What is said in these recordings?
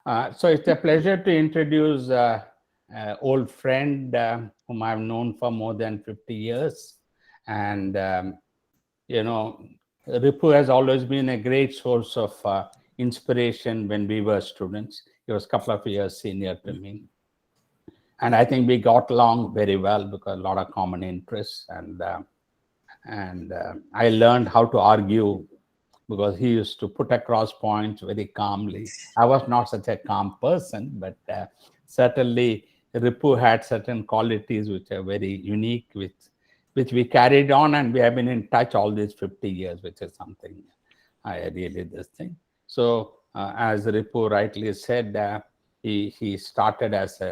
So it's a pleasure to introduce an old friend whom I've known for more than 50 years. And, you know, Ripu has always been a great source of inspiration when we were students. He was a couple of years senior to me. And I think we got along very well because a lot of common interests. And I learned how to argue because he used to put across points very calmly. I was not such a calm person, but certainly Ripu had certain qualities which are very unique, which we carried on, and we have been in touch all these 50 years, which is something I really this thing. So as Ripu rightly said, he started as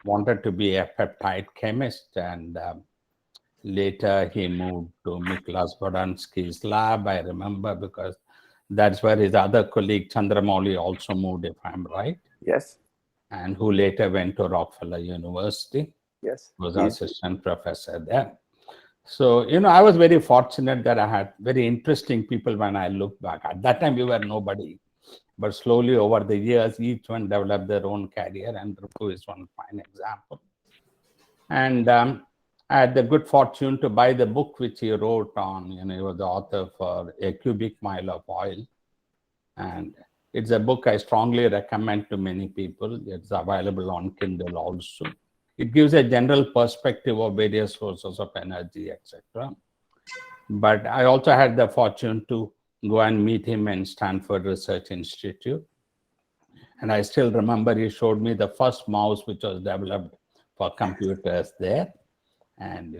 wanted to be a peptide chemist, and later, he moved to Miklas Bodansky's lab, I remember, because that's where his other colleague, Chandramouli, also moved, if I'm right. Yes. And who later went to Rockefeller University. Yes. Was assistant professor there. So, I was very fortunate that I had very interesting people when I look back. At that time, we were nobody. But slowly over the years, each one developed their own career, and Rupu is one fine example. And I had the good fortune to buy the book which he wrote on, he was the author for A Cubic Mile of Oil. And it's a book I strongly recommend to many people. It's available on Kindle also. It gives a general perspective of various sources of energy, etc. But I also had the fortune to go and meet him in Stanford Research Institute. And I still remember he showed me the first mouse which was developed for computers there. And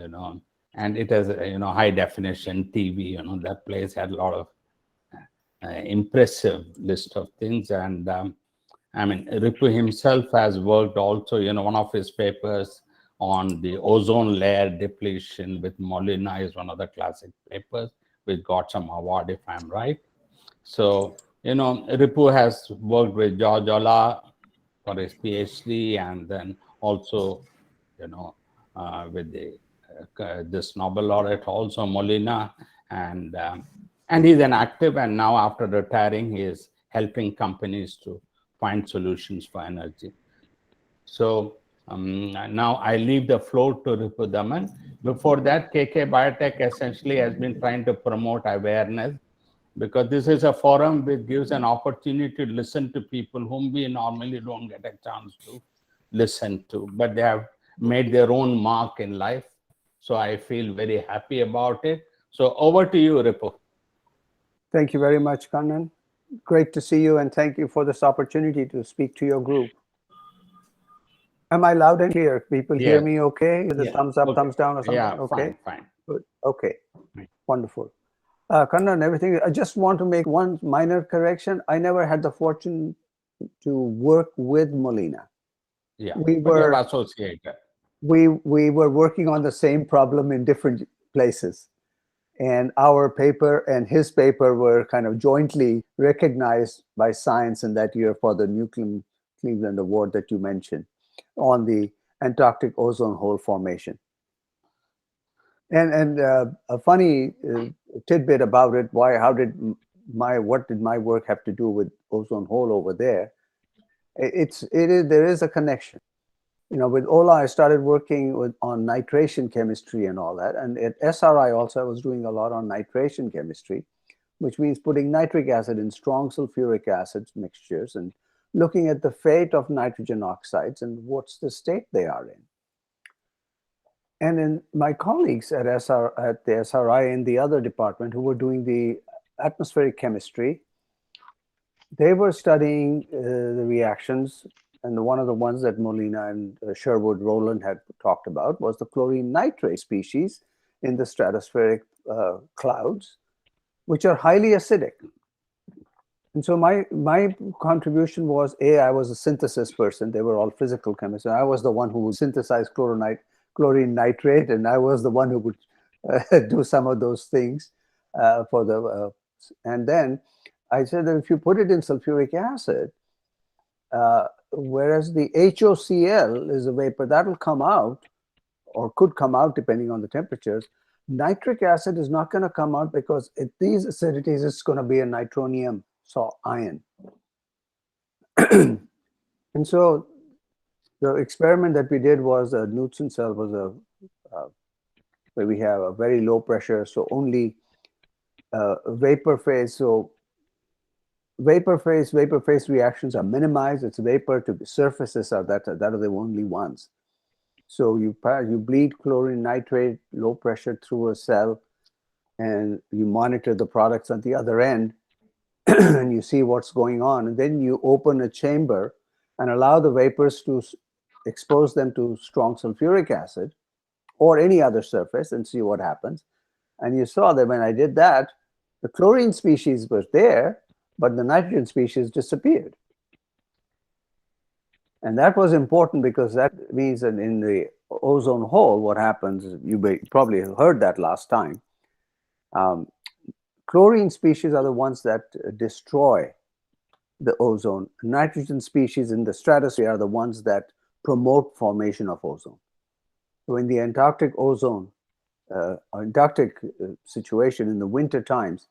and it has high definition TV. That place had a lot of impressive list of things. And I mean, Ripu himself has worked also. One of his papers on the ozone layer depletion with Molina is one of the classic papers, which got some award, if I'm right. So Ripu has worked with George Olah for his PhD, and then also with this Nobel laureate also, Molina, and he's an active, and now after retiring, he is helping companies to find solutions for energy. So now I leave the floor to Ripudaman. Before that, KK Biotech essentially has been trying to promote awareness, because this is a forum which gives an opportunity to listen to people whom we normally don't get a chance to listen to, but they have made their own mark in life. So I feel very happy about it. So over to you, Ripu. Thank you very much, Kannan. Great to see you, and thank you for this opportunity to speak to your group. Am I loud and clear? People hear me okay? The thumbs up, thumbs down or something? Yeah, okay. Fine. Good. Okay. Wonderful. Kannan, everything. I just want to make one minor correction. I never had the fortune to work with Molina. Yeah, we were associated. We were working on the same problem in different places, and our paper and his paper were kind of jointly recognized by Science in that year for the Cleveland Award that you mentioned on the Antarctic ozone hole formation. And a funny tidbit about it: what did my work have to do with ozone hole over there? There is a connection. With Ola, I started working on nitration chemistry and all that. And at SRI also, I was doing a lot on nitration chemistry, which means putting nitric acid in strong sulfuric acid mixtures and looking at the fate of nitrogen oxides and what's the state they are in. And then my colleagues at the SRI in the other department who were doing the atmospheric chemistry, they were studying the reactions. And one of the ones that Molina and Sherwood Rowland had talked about was the chlorine nitrate species in the stratospheric clouds, which are highly acidic. And so my contribution was, I was a synthesis person. They were all physical chemists. And I was the one who would synthesize chlorine nitrate, and I was the one who would do some of those things and then I said that if you put it in sulfuric acid, whereas the HOCl is a vapor that will come out, or could come out depending on the temperatures, nitric acid is not going to come out because at these acidities it's going to be a nitronium ion. And so the experiment that we did was a Knudsen cell was where we have a very low pressure, so only vapor phase. So vapor phase reactions are minimized. It's vapor to surfaces are that are the only ones. So you bleed chlorine nitrate, low pressure through a cell, and you monitor the products at the other end, and you see what's going on. And then you open a chamber and allow the vapors to expose them to strong sulfuric acid or any other surface and see what happens. And you saw that when I did that, the chlorine species was there, but the nitrogen species disappeared. And that was important because that means that in the ozone hole, what happens, you probably heard that last time, chlorine species are the ones that destroy the ozone. Nitrogen species in the stratosphere are the ones that promote formation of ozone. So in the Antarctic ozone, Antarctic situation in the winter times,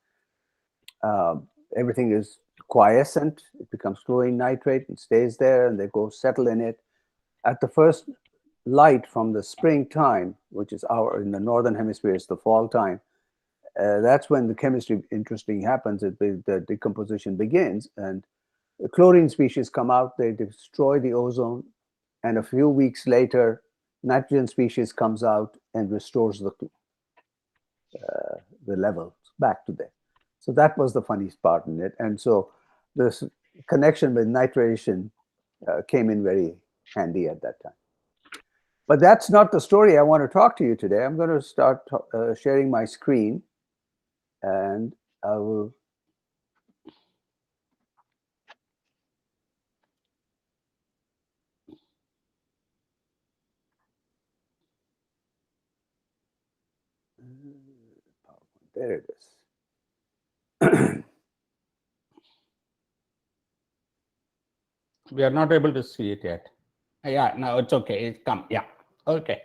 everything is quiescent. It becomes chlorine nitrate and stays there, and they go settle in it. At the first light from the springtime, which is in the northern hemisphere, is the fall time. That's when the chemistry interesting happens. The decomposition begins, and the chlorine species come out. They destroy the ozone, and a few weeks later, nitrogen species comes out and restores the levels back to there. So that was the funniest part in it. And so this connection with nitration came in very handy at that time. But that's not the story I want to talk to you today. I'm going to start sharing my screen, and I will. There it is. We are not able to see it yet. Yeah, no, it's okay. It's come. Yeah. Okay.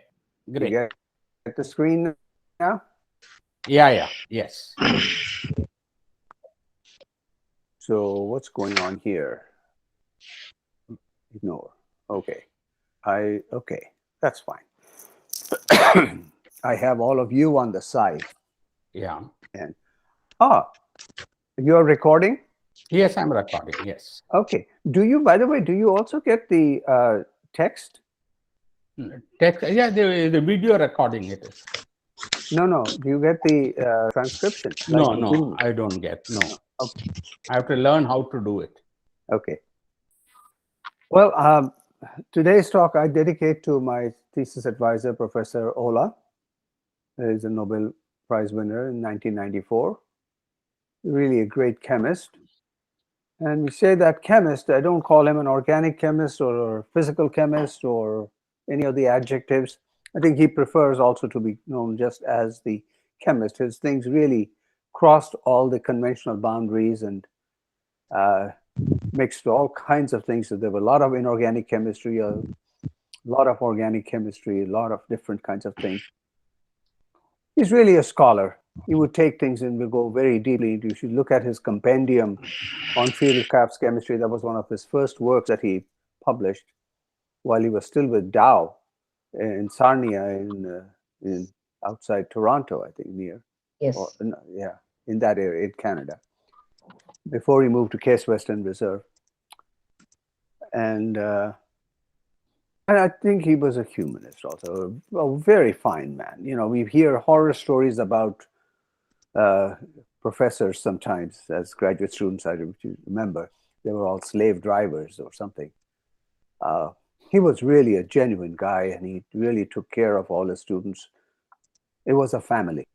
Great. You get the screen now? Yeah. Yes. So what's going on here? Ignore. Okay. Okay. That's fine. I have all of you on the side. Yeah. And you're recording? Yes, I'm recording. Yes. Okay. By the way, do you also get the text? Text. Yeah, the video recording it is. No. Do you get the transcription? No, I don't get. No. Okay. I have to learn how to do it. Okay. Well, today's talk I dedicate to my thesis advisor, Professor Ola. He's a Nobel Prize winner in 1994. Really a great chemist. And we say that chemist, I don't call him an organic chemist or a physical chemist or any of the adjectives. I think he prefers also to be known just as the chemist. His things really crossed all the conventional boundaries and mixed all kinds of things. So there were a lot of inorganic chemistry, a lot of organic chemistry, a lot of different kinds of things. He's really a scholar. He would take things and would go very deeply. You should look at his compendium on Friedel-Crafts chemistry. That was one of his first works that he published while he was still with Dow in Sarnia in outside Toronto, I think, near. Yes. Or, yeah, in that area, in Canada, before he moved to Case Western Reserve. And I think he was a humanist also, a very fine man. You know, we hear horror stories about professors sometimes as graduate students. I remember they were all slave drivers or something. He was really a genuine guy, and he really took care of all his students. It was a family.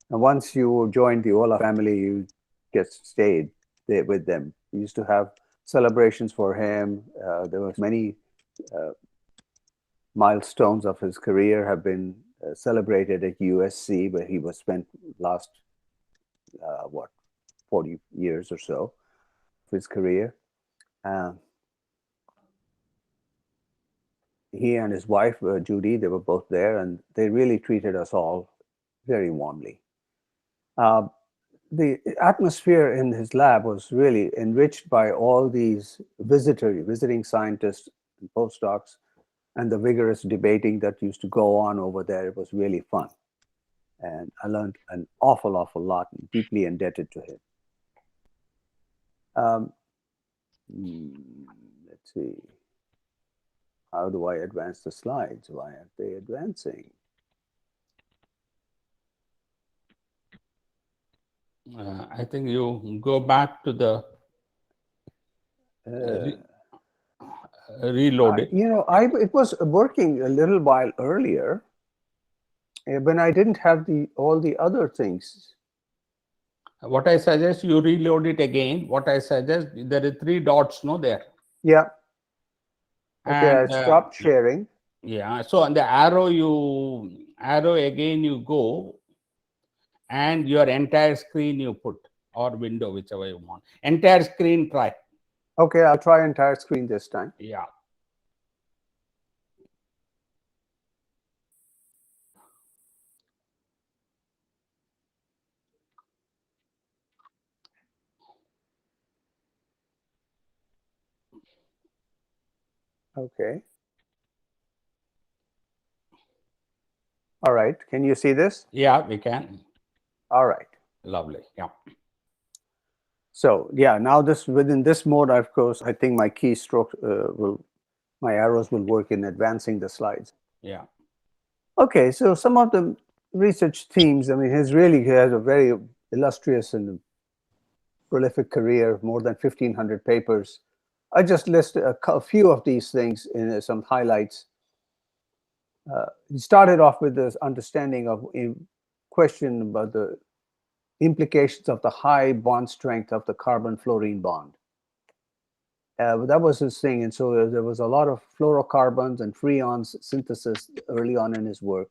And once you joined the Ola family, you just stayed there with them. We used to have celebrations for him. There were many milestones of his career have been celebrated at USC, where he was spent last 40 years or so of his career. He and his wife, Judy, they were both there, and they really treated us all very warmly. the atmosphere in his lab was really enriched by all these visiting scientists and postdocs, and the vigorous debating that used to go on over there. It was really fun. And I learned an awful lot, and deeply indebted to him. Let's see. How do I advance the slides? Why aren't they advancing? I think you go back to the reload it. It was working a little while earlier when I didn't have all the other things. What I suggest, you reload it again. What I suggest, there are 3 dots, no, there. Yeah. Okay, And, I stopped sharing. Yeah. So on the arrow again, you go, and your entire screen you put, or window, whichever you want. Entire screen, try. Okay, I'll try entire screen this time. Yeah. Okay. All right. Can you see this? Yeah, we can. All right. Lovely. Yeah. So yeah, now within this mode, of course, I think my keystroke my arrows will work in advancing the slides. Yeah. Okay, so some of the research themes. I mean, he has a very illustrious and prolific career, more than 1,500 papers. I just list a few of these things in some highlights. He started off with this understanding of a question about the implications of the high bond strength of the carbon-fluorine bond. That was his thing, and so there was a lot of fluorocarbons and freons synthesis early on in his work.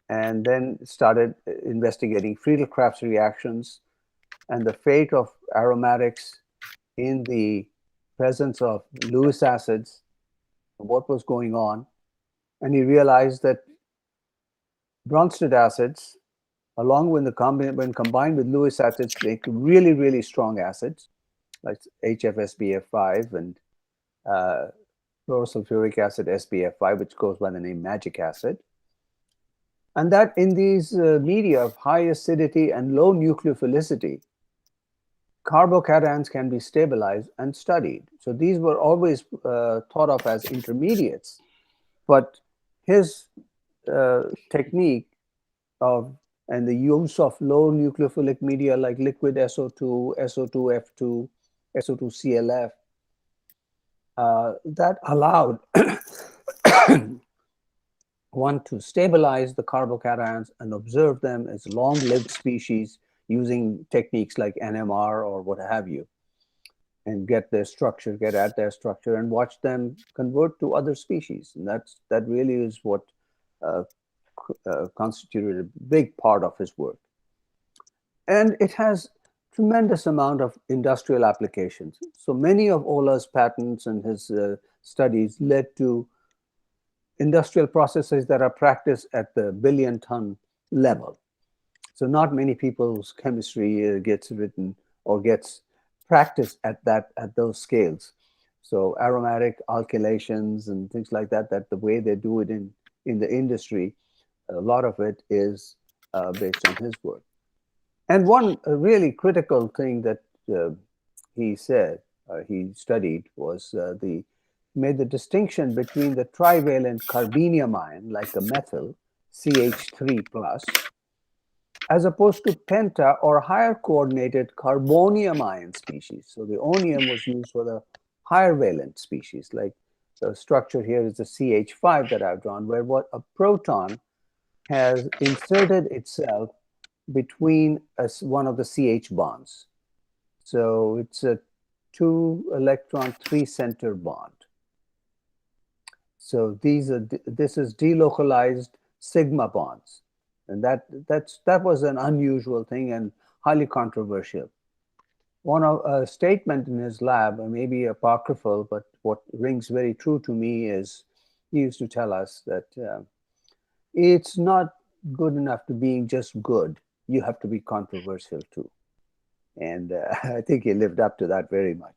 And then started investigating Friedel-Crafts reactions and the fate of aromatics in the presence of Lewis acids, what was going on. And he realized that Bronsted acids, along with when combined with Lewis acids, make really, really strong acids, like HFSBF5 and fluorosulfuric acid SBF5, which goes by the name magic acid. And that in these media of high acidity and low nucleophilicity, carbocations can be stabilized and studied. So these were always thought of as intermediates. But his technique and the use of low nucleophilic media like liquid SO2, SO2F2, SO2CLF, that allowed one to stabilize the carbocations and observe them as long-lived species using techniques like NMR or what have you, and get at their structure and watch them convert to other species. And that really is what constituted a big part of his work. And it has tremendous amount of industrial applications. So many of Ola's patents and his studies led to industrial processes that are practiced at the billion-ton level. So not many people's chemistry gets written or gets practiced at those scales. So aromatic alkylations and things like that the way they do it in the industry, a lot of it is based on his work. And one really critical thing that he studied was made the distinction between the trivalent carbenium ion, like the methyl, CH3+, as opposed to penta or higher coordinated carbonium ion species. So the onium was used for the higher valent species, like the structure here is the CH5 that I've drawn, where what a proton has inserted itself between one of the CH bonds. So it's a 2-electron 3-center bond. So this is delocalized sigma bonds. And that was an unusual thing and highly controversial. A statement in his lab, maybe apocryphal, but what rings very true to me is he used to tell us that it's not good enough to being just good. you have to be controversial too. And I think he lived up to that very much.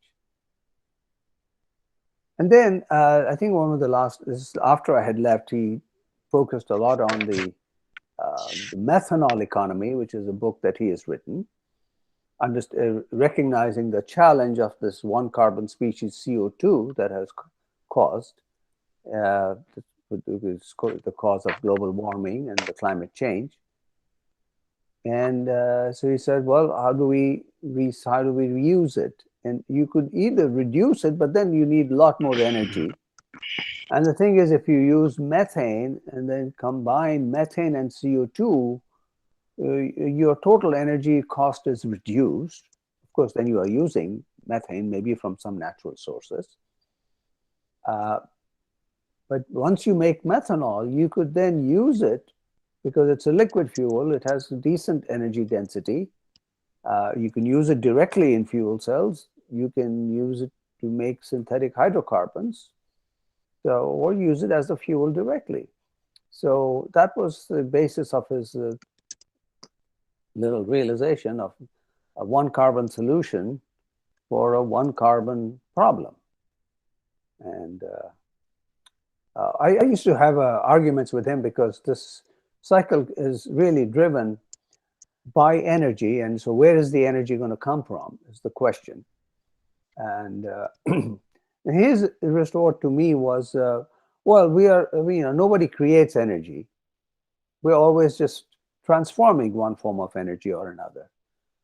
And then I think one of the last, after I had left, he focused a lot on the Methanol Economy, which is a book that he has written, recognizing the challenge of this one carbon species CO2 that has caused the cause of global warming and the climate change. And so he said, well, how do we reuse it? And you could either reduce it, but then you need a lot more energy. And the thing is, if you use methane and then combine methane and CO2, your total energy cost is reduced. Of course, then you are using methane, maybe from some natural sources. But once you make methanol, you could then use it because it's a liquid fuel. It has a decent energy density. You can use it directly in fuel cells. You can use it to make synthetic hydrocarbons, or use it as a fuel directly. So that was the basis of his little realization of a one carbon solution for a one carbon problem. And I used to have arguments with him because this cycle is really driven by energy. And so where is the energy going to come from is the question. And his retort to me was, well, nobody creates energy. We're always just transforming one form of energy or another.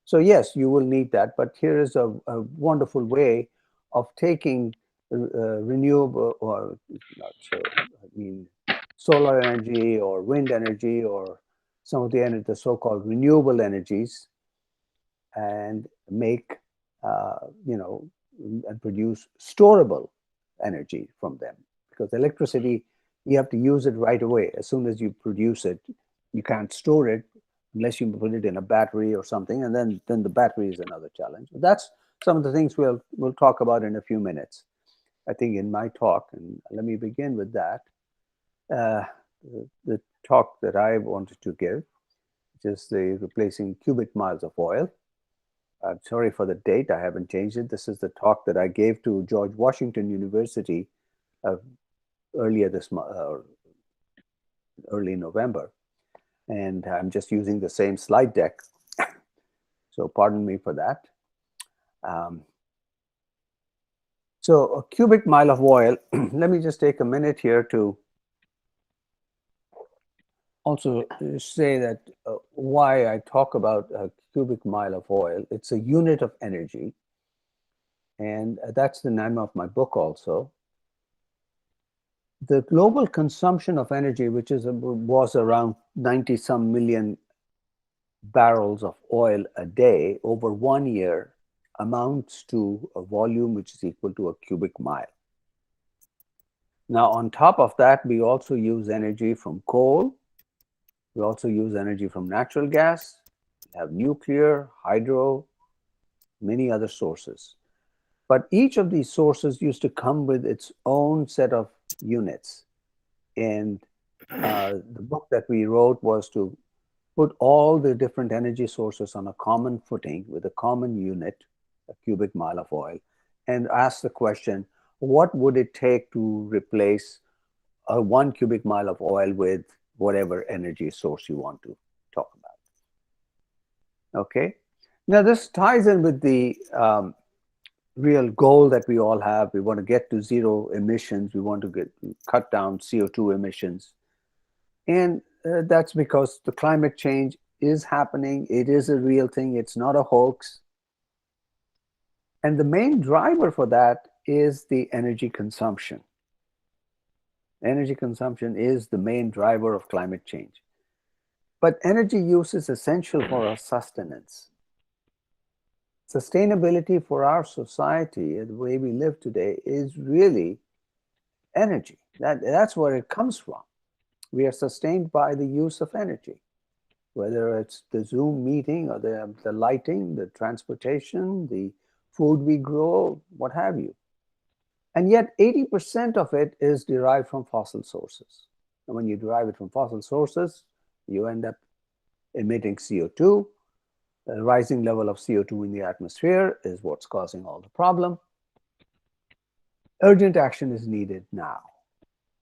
So yes, you will need that, but here is a wonderful way of taking renewable, or solar energy or wind energy or some of the so-called renewable energies, and make and produce storable energy from them. Because electricity, you have to use it right away. As soon as you produce it, you can't store it unless you put it in a battery or something, and then the battery is another challenge. But that's some of the things we'll talk about in a few minutes, I think, in my talk. And let me begin with that. The talk that I wanted to give, which is the replacing cubic miles of oil. I'm sorry for the date, I haven't changed it. This is the talk that I gave to George Washington University earlier this month, early November. And I'm just using the same slide deck. So pardon me for that. So a cubic mile of oil, let me just take a minute here to also say that why I talk about a cubic mile of oil. It's a unit of energy. And that's the name of my book also. The global consumption of energy, which was around 90-some million barrels of oil a day over 1 year, amounts to a volume which is equal to a cubic mile. Now, on top of that, we also use energy from coal. We also use energy from natural gas. We have nuclear, hydro, many other sources. But each of these sources used to come with its own set of units. And the book that we wrote was to put all the different energy sources on a common footing with a common unit, a cubic mile of oil, and ask the question, what would it take to replace a 1 cubic mile of oil with whatever energy source you want to talk about? Okay. Now this ties in with the real goal that we all have. We want to get to zero emissions. We want to cut down CO2 emissions. And that's because the climate change is happening. It is a real thing. It's not a hoax. And the main driver for that is the energy consumption. Energy consumption is the main driver of climate change. But energy use is essential for our sustenance. Sustainability for our society, the way we live today, is really energy. That's where it comes from. We are sustained by the use of energy, whether it's the Zoom meeting or the lighting, the transportation, the food we grow, what have you. And yet 80% of it is derived from fossil sources. And when you derive it from fossil sources, you end up emitting CO2. The rising level of CO2 in the atmosphere is what's causing all the problem. Urgent action is needed now.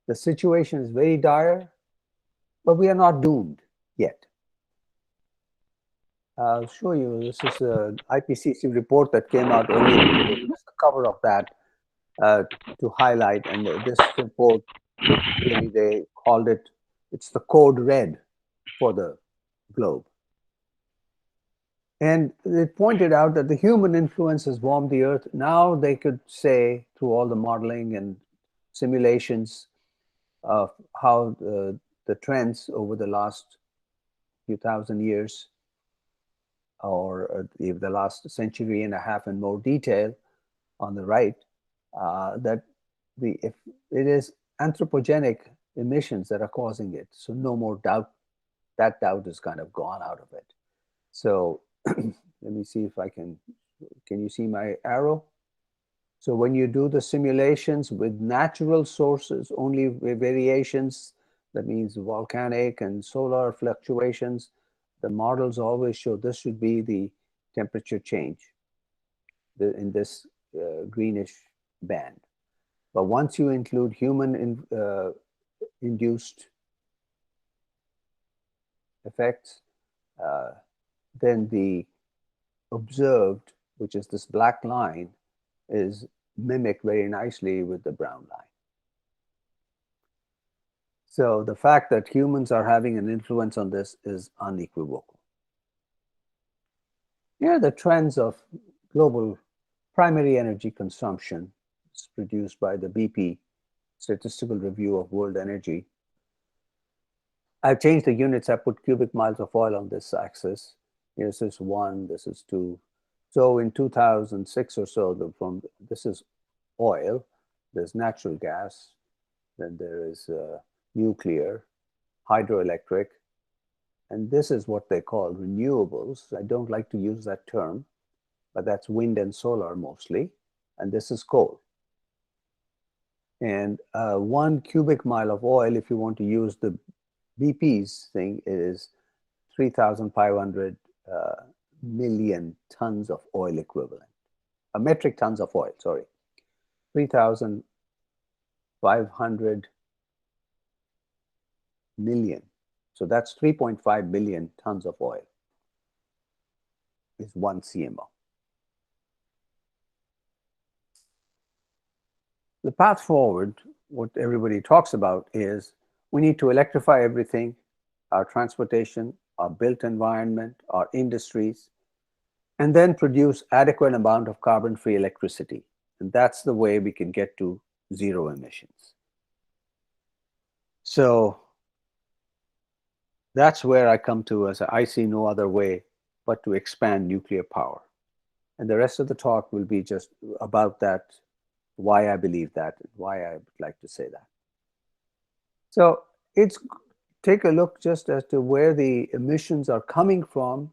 The situation is very dire, but we are not doomed yet. I'll show you. This is an IPCC report that came out earlier. Just the cover of that to highlight. And this report, really, they called it, it's the code red for the globe. And it pointed out that the human influence has warmed the earth. Now they could say, through all the modeling and simulations of how the trends over the last few thousand years, or the last century and a half in more detail on the right, that if it is anthropogenic emissions that are causing it. So no more doubt. That doubt is kind of gone out of it. So let me see if I can you see my arrow? So when you do the simulations with natural sources, only variations, that means volcanic and solar fluctuations, the models always show this should be the temperature change in this greenish band. But once you include human induced effects, then the observed, which is this black line, is mimicked very nicely with the brown line. So the fact that humans are having an influence on this is unequivocal. Here are the trends of global primary energy consumption. It's produced by the BP, Statistical Review of World Energy. I've changed the units. I put cubic miles of oil on this axis. This is 1, this is 2. So in 2006 or so, this is oil, there's natural gas, then there is nuclear, hydroelectric, and this is what they call renewables. I don't like to use that term, but that's wind and solar mostly, and this is coal. And 1 cubic mile of oil, if you want to use the BP's thing, is 3,500 million tons of oil equivalent, metric tons of oil, sorry, 3,500 million. So that's 3.5 billion tons of oil is 1 CMO. The path forward, what everybody talks about, is we need to electrify everything, our transportation, our built environment, our industries, and then produce adequate amount of carbon-free electricity. And that's the way we can get to zero emissions. So that's where I come to as I see no other way but to expand nuclear power. And the rest of the talk will be just about that, why I believe that, and why I would like to say that. So take a look just as to where the emissions are coming from.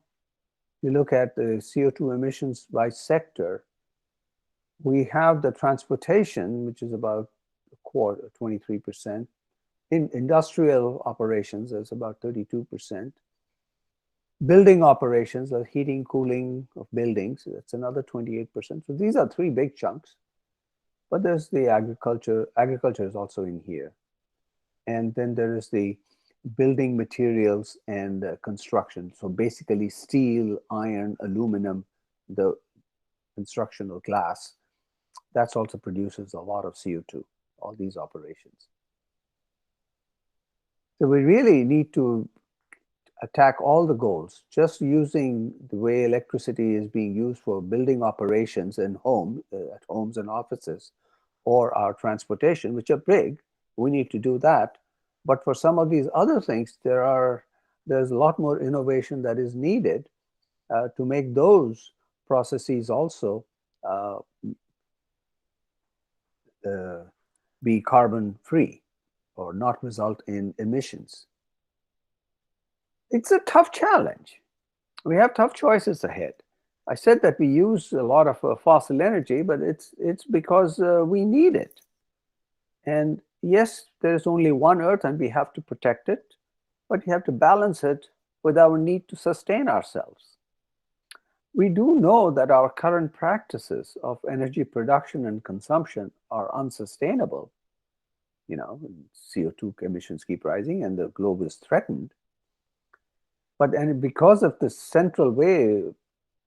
You look at the CO2 emissions by sector. We have the transportation, which is about a quarter, 23%. In industrial operations, that's about 32%. Building operations, the heating, cooling of buildings, that's another 28%. So these are 3 big chunks. But there's the agriculture. Agriculture is also in here. And then there is the building materials and construction. So basically steel, iron, aluminum, the constructional glass, that also produces a lot of CO2, all these operations. So we really need to attack all the goals. Just using the way electricity is being used for building operations in at homes and offices, or our transportation, which are big, we need to do that. But for some of these other things, there's a lot more innovation that is needed to make those processes also be carbon-free or not result in emissions. It's a tough challenge. We have tough choices ahead. I said that we use a lot of fossil energy, but it's because we need it. And yes, there's only one Earth and we have to protect it, but you have to balance it with our need to sustain ourselves. We do know that our current practices of energy production and consumption are unsustainable. CO2 emissions keep rising and the globe is threatened. But because of the central way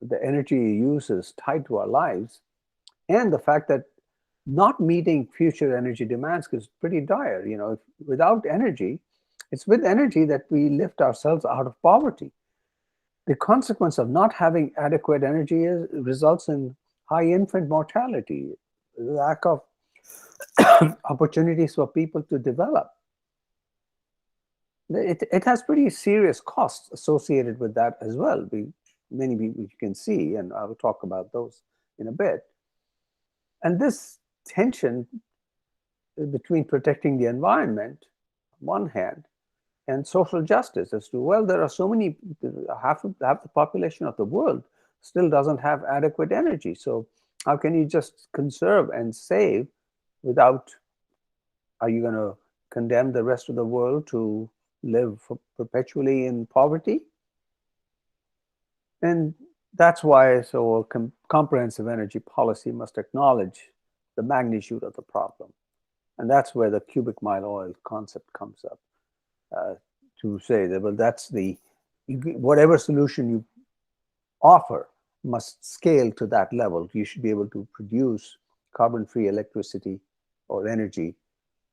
the energy use is tied to our lives, and the fact that not meeting future energy demands is pretty dire. Without energy, it's with energy that we lift ourselves out of poverty. The consequence of not having adequate energy results in high infant mortality, lack of opportunities for people to develop. It has pretty serious costs associated with that as well. Many you can see, and I will talk about those in a bit. And this tension between protecting the environment, on one hand, and social justice as to, well, there are so many, half the population of the world still doesn't have adequate energy. So how can you just conserve and save without, are you going to condemn the rest of the world to live perpetually in poverty? And that's why a comprehensive energy policy must acknowledge the magnitude of the problem. And that's where the cubic mile oil concept comes up, to say that, well, whatever solution you offer must scale to that level. You should be able to produce carbon-free electricity or energy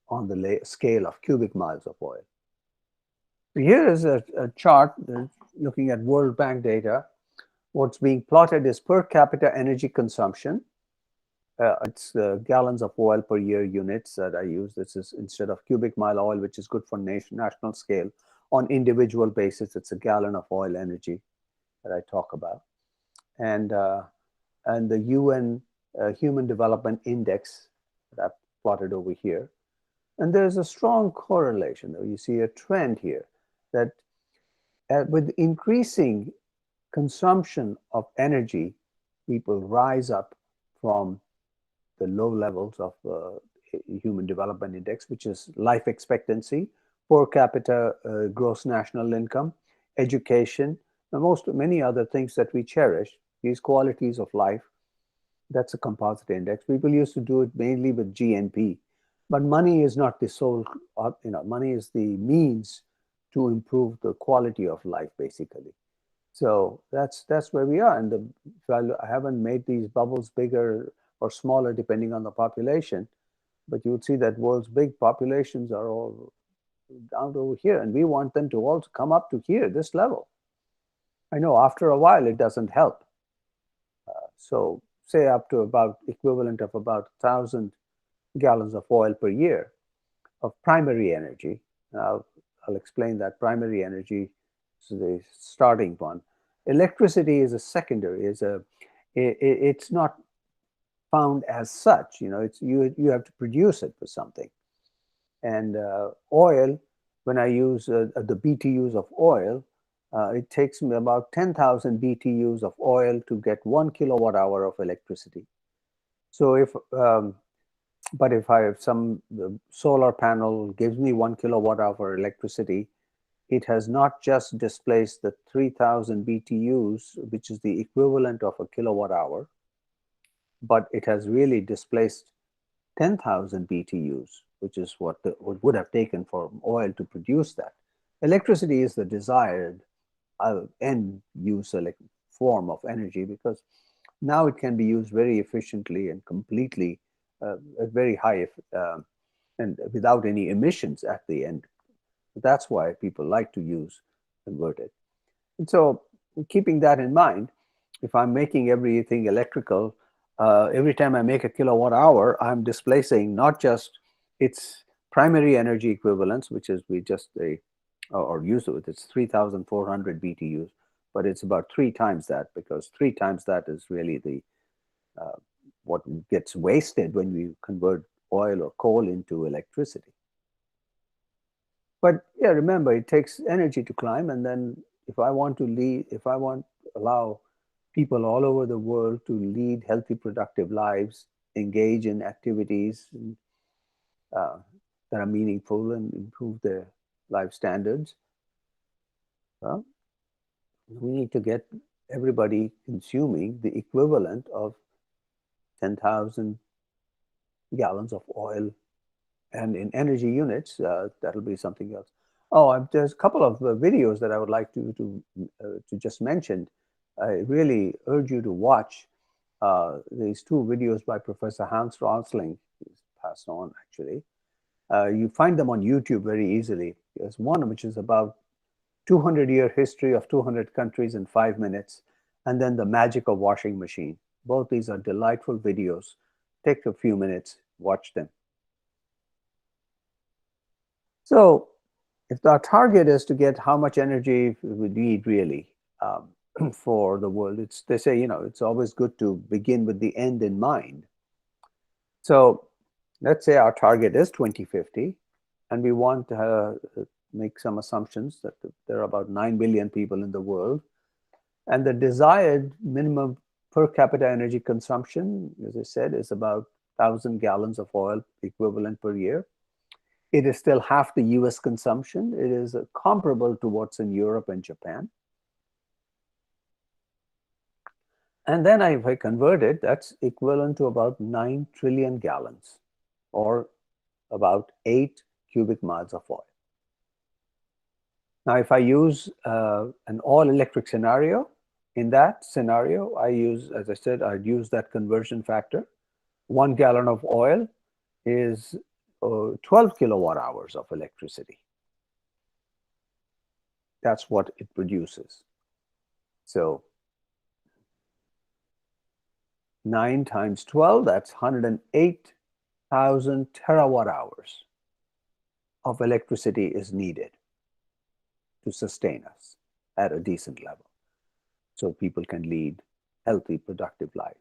on the scale of cubic miles of oil. Here is a chart looking at World Bank data. What's being plotted is per capita energy consumption. It's gallons of oil per year units that I use. This is instead of cubic mile oil, which is good for national scale. On individual basis, it's a gallon of oil energy that I talk about. And the UN Human Development Index that I've plotted over here. And there's a strong correlation. You see a trend here that with increasing consumption of energy, people rise up from the low levels of Human Development Index, which is life expectancy, per capita gross national income, education, and many other things that we cherish, these qualities of life. That's a composite index. People used to do it mainly with GNP, but money is not the sole, money is the means to improve the quality of life, basically. So that's where we are. And I haven't made these bubbles bigger or smaller depending on the population, but you would see that world's big populations are all down over here, and we want them to also come up to here, this level. I know after a while it doesn't help. So say up to about equivalent of about 1,000 gallons of oil per year of primary energy. Now, I'll explain that primary energy is the starting one. Electricity is a secondary, it's not found as such. You have to produce it with something. And oil, when I use the BTUs of oil, it takes me about 10,000 BTUs of oil to get 1 kilowatt hour of electricity. So but if I have the solar panel gives me 1 kilowatt hour electricity, it has not just displaced the 3,000 BTUs, which is the equivalent of a kilowatt hour, but it has really displaced 10,000 BTUs, which is what would have taken for oil to produce that. Electricity is the desired end use form of energy, because now it can be used very efficiently and completely at very high and without any emissions at the end. That's why people like to use converted. And so keeping that in mind, if I'm making everything electrical, every time I make a kilowatt hour, I'm displacing not just its primary energy equivalence, which is we just or use it with, it's 3,400 BTUs, but it's about 3 times that, because 3 times that is really the what gets wasted when we convert oil or coal into electricity. But yeah, remember, it takes energy to climb, and then if I want to allow people all over the world to lead healthy, productive lives, engage in activities that are meaningful and improve their life standards, well, we need to get everybody consuming the equivalent of 10,000 gallons of oil. And in energy units, that'll be something else. Oh, there's a couple of videos that I would like to just mention. I really urge you to watch these two videos by Professor Hans Rosling. He's passed on, actually. You find them on YouTube very easily. There's one which is about 200-year history of 200 countries in 5 minutes, and then the magic of washing machine. Both these are delightful videos. Take a few minutes, watch them. So if our target is to get how much energy we need really for the world, they say, it's always good to begin with the end in mind. So let's say our target is 2050, and we want to make some assumptions that there are about 9 billion people in the world, and the desired minimum per capita energy consumption, as I said, is about 1,000 gallons of oil equivalent per year. It is still half the US consumption. It is comparable to what's in Europe and Japan. And then if I convert it, that's equivalent to about 9 trillion gallons, or about 8 cubic miles of oil. Now, if I use an all-electric scenario, in that scenario, as I said, I'd use that conversion factor. 1 gallon of oil is 12 kilowatt hours of electricity. That's what it produces. So 9 times 12, that's 108,000 terawatt hours of electricity is needed to sustain us at a decent level, so people can lead healthy, productive lives.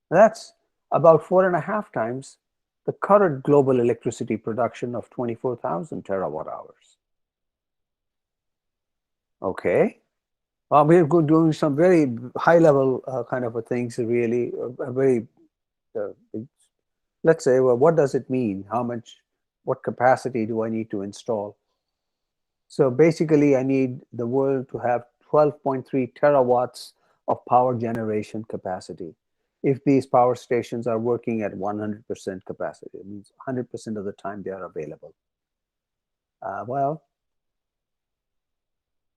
That's about 4.5 times the current global electricity production of 24,000 terawatt hours. Okay. We're doing some very high-level kind of things, really. Let's say, well, what does it mean? What capacity do I need to install? So basically, I need the world to have 12.3 terawatts of power generation capacity. If these power stations are working at 100% capacity, it means 100% of the time they are available. Well,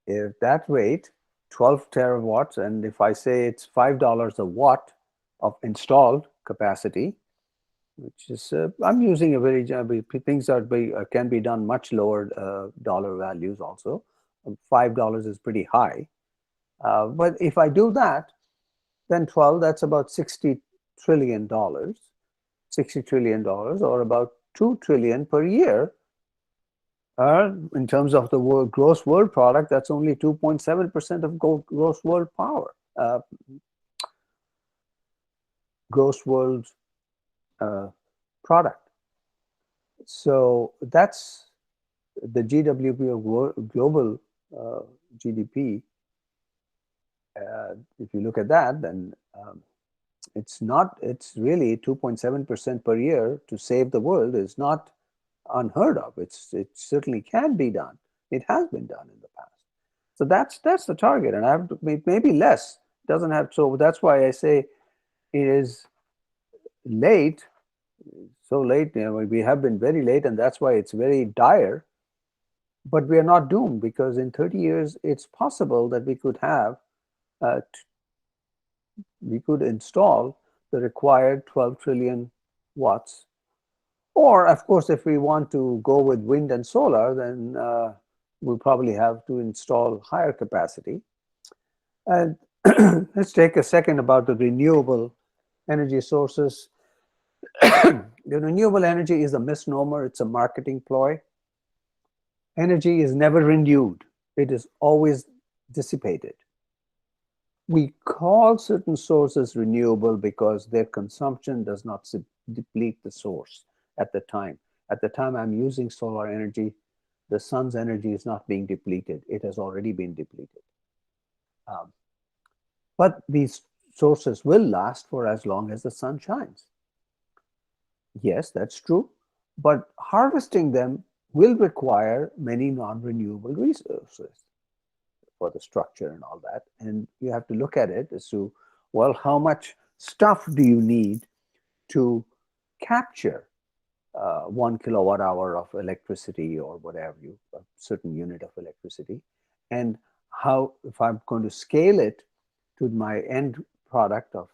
if that rate, 12 terawatts, and if I say it's $5 a watt of installed capacity, which is, I'm using a very, things can be done much lower dollar values also. $5 is pretty high. But if I do that, then 12, that's about $60 trillion, or about 2 trillion per year. In terms of the gross world product, that's only 2.7% of gross world power, gross world product. So that's the GWP of global GDP. If you look at that, then it's really 2.7% per year to save the world is not unheard of. It certainly can be done. It has been done in the past. So that's the target, and I have to maybe less. Doesn't have, so that's why I say it is late. So late, we have been very late, and that's why it's very dire. But we are not doomed, because in 30 years, it's possible that we could have we could install the required 12 trillion watts. Or, of course, if we want to go with wind and solar, then we'll probably have to install higher capacity. And let's take a second about the renewable energy sources. The renewable energy is a misnomer. It's a marketing ploy. Energy is never renewed. It is always dissipated. We call certain sources renewable because their consumption does not deplete the source at the time. At the time I'm using solar energy, the sun's energy is not being depleted. It has already been depleted. But these sources will last for as long as the sun shines. Yes, that's true. But harvesting them will require many non-renewable resources. for the structure and all that. And you have to look at it as to, well, how much stuff do you need to capture 1 kilowatt hour of electricity or whatever a certain unit of electricity, and how, if I'm going to scale it to my end product of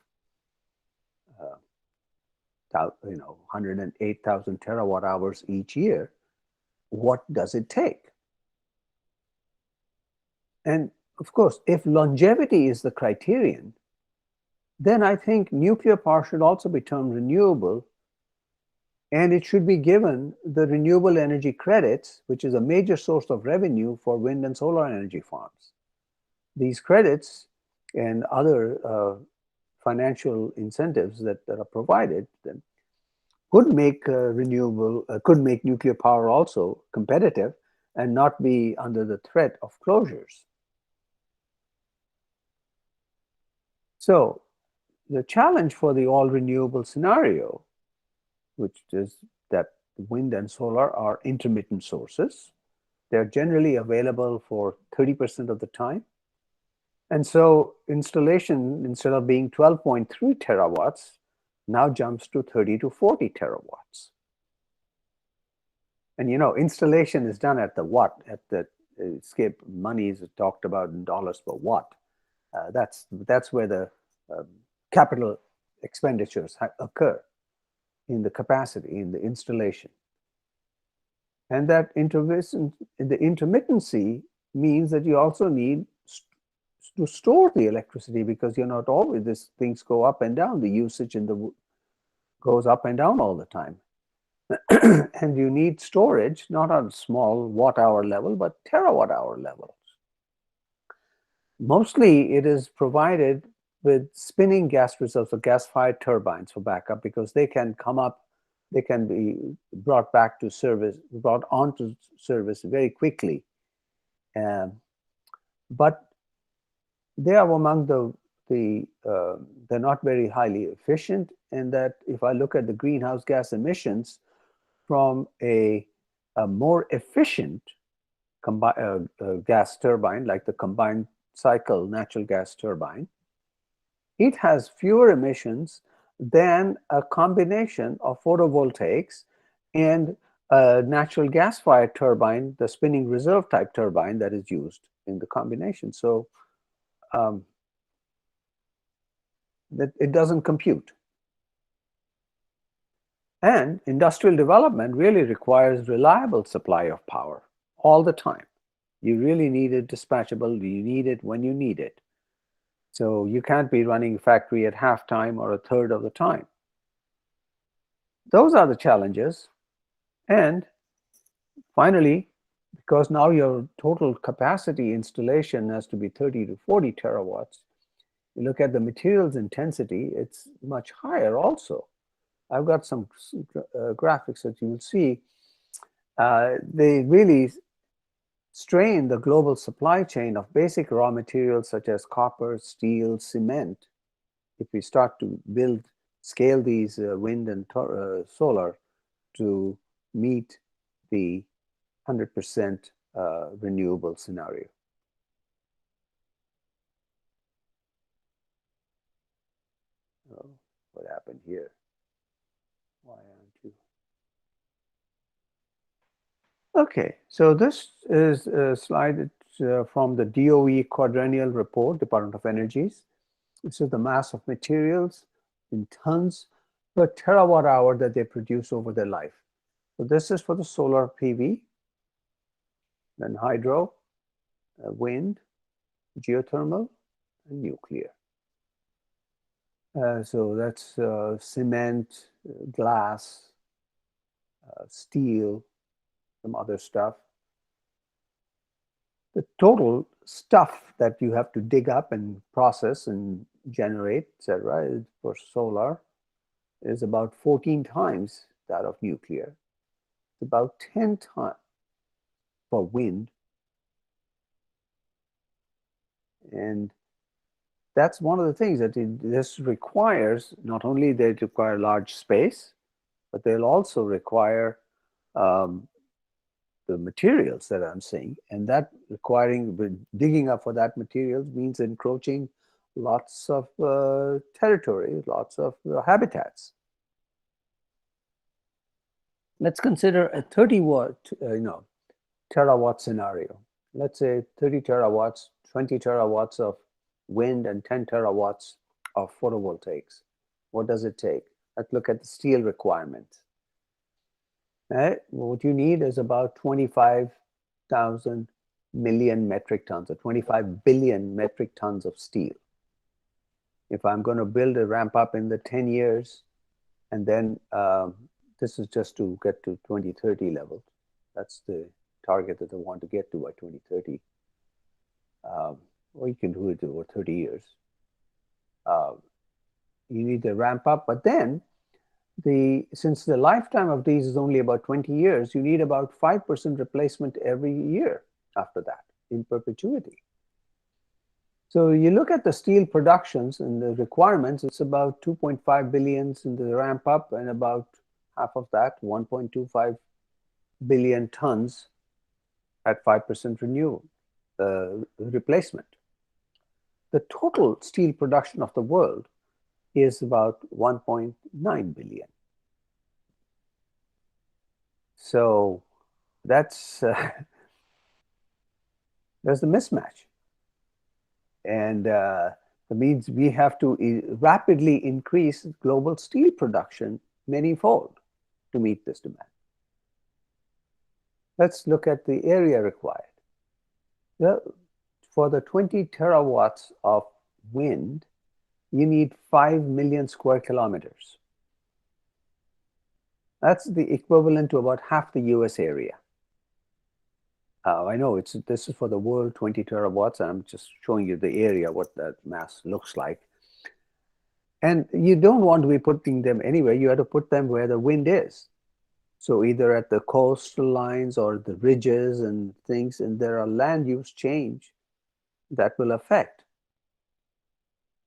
108,000 terawatt hours each year, what does it take? And of course, if longevity is the criterion, then I think nuclear power should also be termed renewable, and it should be given the renewable energy credits, which is a major source of revenue for wind and solar energy farms. These credits and other financial incentives that are provided then could make could make nuclear power also competitive and not be under the threat of closures. So the challenge for the all renewable scenario, which is that wind and solar are intermittent sources. They're generally available for 30% of the time. And so installation, instead of being 12.3 terawatts, now jumps to 30 to 40 terawatts. And installation is done at the watt, at the escape money is talked about in dollars per watt. That's where the capital expenditures occur, in the capacity, in the installation. And that the intermittency means that you also need to store the electricity, because you're not always, these things go up and down, the usage goes up and down all the time. And you need storage, not on small watt-hour level, but terawatt-hour levels. Mostly it is provided with spinning gas reserves or gas-fired turbines for backup, because they can come up, they can be brought back to service, brought onto service very quickly. But they are among they're not very highly efficient, and that if I look at the greenhouse gas emissions from a more efficient gas turbine, like the combined cycle natural gas turbine, it has fewer emissions than a combination of photovoltaics and a natural gas-fired turbine, the spinning reserve type turbine that is used in the combination. So that it doesn't compute. And industrial development really requires reliable supply of power all the time. You really need it dispatchable. You need it when you need it. So you can't be running a factory at halftime or a third of the time. Those are the challenges. And finally, because now your total capacity installation has to be 30 to 40 terawatts, you look at the materials intensity, it's much higher also. I've got some graphics that you will see. They really strain the global supply chain of basic raw materials such as copper, steel, cement. If we start to scale these wind and solar to meet the 100% renewable scenario. Oh, what happened here? Why aren't you? Okay, so this is a slide from the DOE quadrennial report, Department of Energies. This is the mass of materials in tons per terawatt hour that they produce over their life. So this is for the solar PV, then hydro, wind, geothermal, and nuclear. So that's cement, glass, steel, some other stuff. The total stuff that you have to dig up and process and generate, etc., for solar is about 14 times that of nuclear. It's about 10 times for wind. And that's one of the things that this requires. Not only they require large space, but they'll also require the materials that I'm saying, and that digging up for that materials means encroaching lots of territory, lots of habitats. Let's consider a 30-watt, terawatt scenario. Let's say 30 terawatts, 20 terawatts of wind, and 10 terawatts of photovoltaics. What does it take? Let's look at the steel requirement. What you need is about 25,000 million metric tons, or 25 billion metric tons of steel. If I'm going to build a ramp up in the 10 years, and then this is just to get to 2030 levels. That's the target that I want to get to by 2030. Or you can do it over 30 years. You need to ramp up, but then since the lifetime of these is only about 20 years, you need about 5% replacement every year after that in perpetuity. So you look at the steel productions and the requirements, it's about 2.5 billions in the ramp up, and about half of that, 1.25 billion tons at 5% renewal replacement. The total steel production of the world is about 1.9 billion. So that's there's a mismatch. And that means we have to rapidly increase global steel production many-fold to meet this demand. Let's look at the area required. For the 20 terawatts of wind, you need 5 million square kilometers. That's the equivalent to about half the US area. I know this is for the world, 20 terawatts. I'm just showing you the area, what that mass looks like. And you don't want to be putting them anywhere. You have to put them where the wind is. So either at the coastal lines or the ridges and things, and there are land use change that will affect.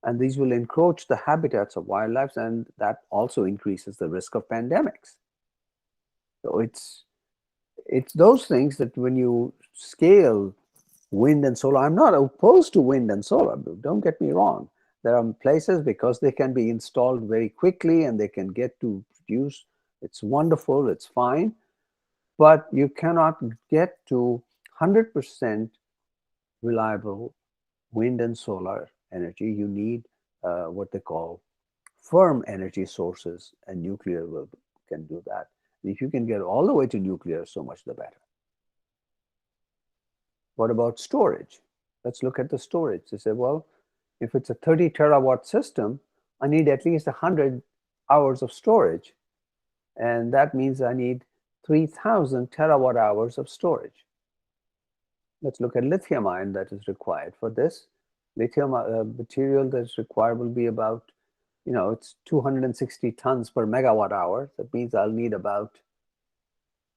And these will encroach the habitats of wildlife, and that also increases the risk of pandemics. So it's those things that when you scale wind and solar, I'm not opposed to wind and solar, don't get me wrong. There are places because they can be installed very quickly and they can get to produce. It's wonderful, it's fine, but you cannot get to 100% reliable wind and solar energy. You need what they call firm energy sources, and nuclear can do that. And if you can get all the way to nuclear, so much the better. What about storage? Let's look at the storage. They say, well, if it's a 30 terawatt system, I need at least 100 hours of storage. And that means I need 3,000 terawatt hours of storage. Let's look at lithium ion that is required for this. Lithium material that's required will be about, it's 260 tons per megawatt hour. That means I'll need about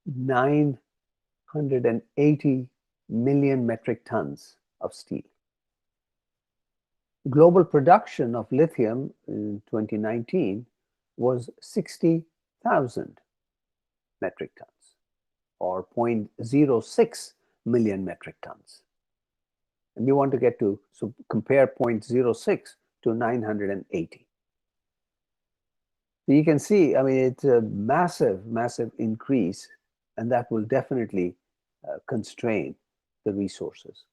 980 million metric tons of steel. Global production of lithium in 2019 was 60,000 metric tons, or 0.06 million metric tons. And you want to get to, so compare 0.06 to 980. So you can see, it's a massive, massive increase, and that will definitely constrain the resources.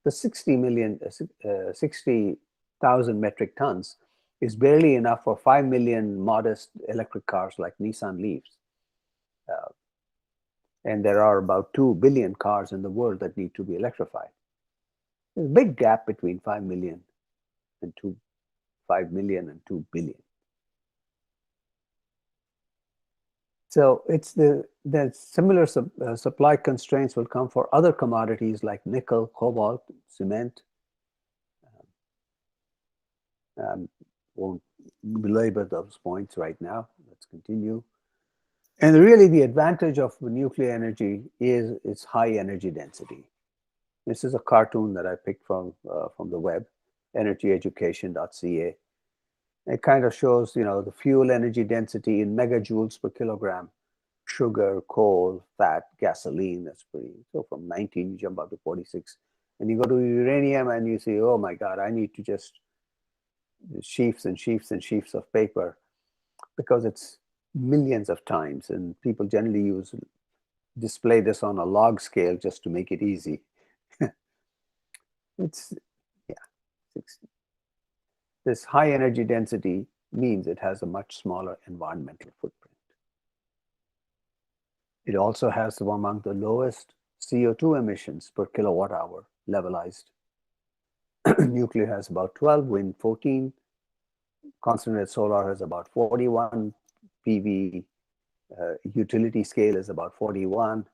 The 60,000 metric tons is barely enough for 5 million modest electric cars like Nissan Leafs. And there are about 2 billion cars in the world that need to be electrified. There's a big gap between 5 million and 2 billion. So it's the similar supply constraints will come for other commodities like nickel, cobalt, cement. Won't belabor those points right now. Let's continue. And really the advantage of nuclear energy is its high energy density. This is a cartoon that I picked from the web, energyeducation.ca. It kind of shows, the fuel energy density in megajoules per kilogram sugar, coal, fat, gasoline. That's pretty. So from 19, you jump up to 46. And you go to uranium and you say, oh my God, I need to just sheafs and sheafs and sheafs of paper, because it's millions of times. And people generally display this on a log scale just to make it easy. It's, yeah, this high energy density means it has a much smaller environmental footprint. It also has among the lowest CO2 emissions per kilowatt hour levelized. Nuclear has about 12, wind 14, concentrated solar has about 41, PV utility scale is about 41,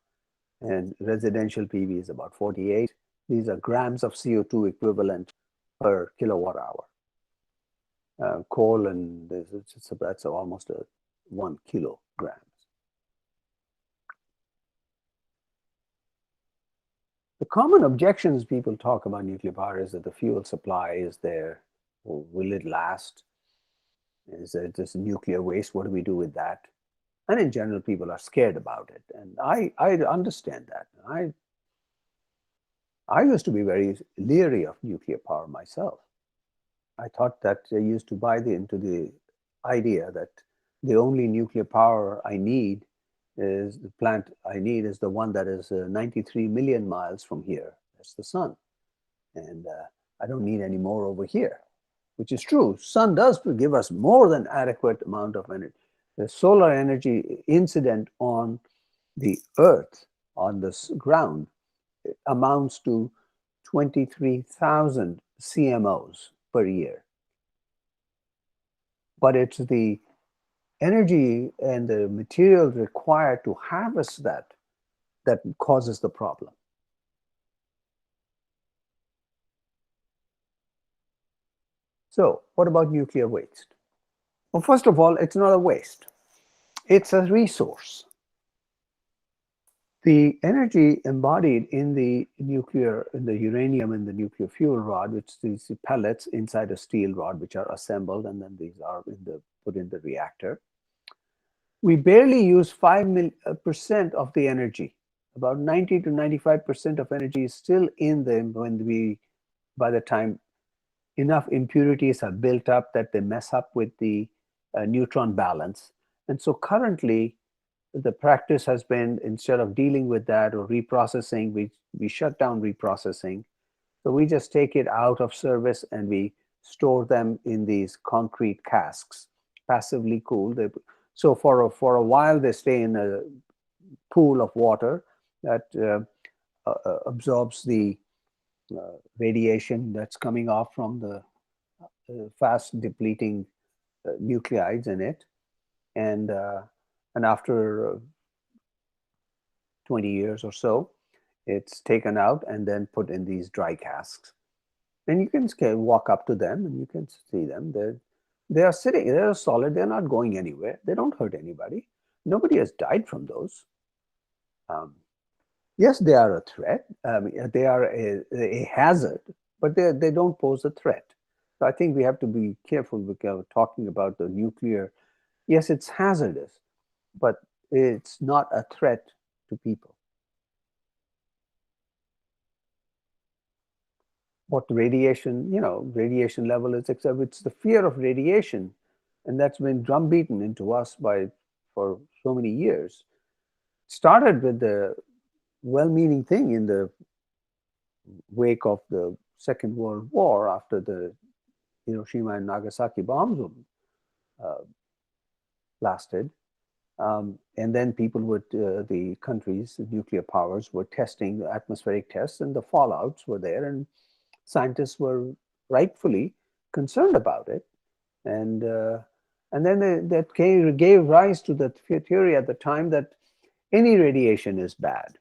and residential PV is about 48. These are grams of CO2 equivalent per kilowatt hour. Coal and that's almost 1 kilogram. The common objections people talk about nuclear power is that the fuel supply is there. Or will it last? Is there this nuclear waste? What do we do with that? And in general, people are scared about it. And I understand that. I used to be very leery of nuclear power myself. I thought that I used to buy into the idea that the only nuclear power I need is the plant I need is the one that is 93 million miles from here. That's the sun. And I don't need any more over here, which is true. Sun does give us more than adequate amount of energy. The solar energy incident on the earth, on this ground, amounts to 23,000 CMOs per year. But it's the energy and the materials required to harvest that causes the problem. So what about nuclear waste? Well, first of all, it's not a waste. It's a resource. The energy embodied in the uranium and the nuclear fuel rod, which these pellets inside a steel rod, which are assembled, and then these are put in the reactor. We barely use 5% of the energy. About 90 to 95% of energy is still in them by the time enough impurities have built up that they mess up with the neutron balance. And so currently, the practice has been, instead of dealing with that or reprocessing, we shut down reprocessing. So we just take it out of service and we store them in these concrete casks, passively cooled. So for a while, they stay in a pool of water that absorbs the radiation that's coming off from the fast depleting nuclides in it. And after 20 years or so, it's taken out and then put in these dry casks. And you can walk up to them and you can see them. They are sitting, they're solid, they're not going anywhere. They don't hurt anybody. Nobody has died from those. Yes, they are a threat. They are a hazard, but they don't pose a threat. So I think we have to be careful with talking about the nuclear. Yes, it's hazardous, but it's not a threat to people. What radiation, radiation level is, except it's the fear of radiation, and that's been drumbeaten into us for so many years. It started with the well-meaning thing in the wake of the Second World War, after the Hiroshima and Nagasaki bombs lasted. And then people the countries, the nuclear powers, were testing the atmospheric tests, and the fallouts were there, and scientists were rightfully concerned about it. And then that gave rise to the theory at the time that any radiation is bad.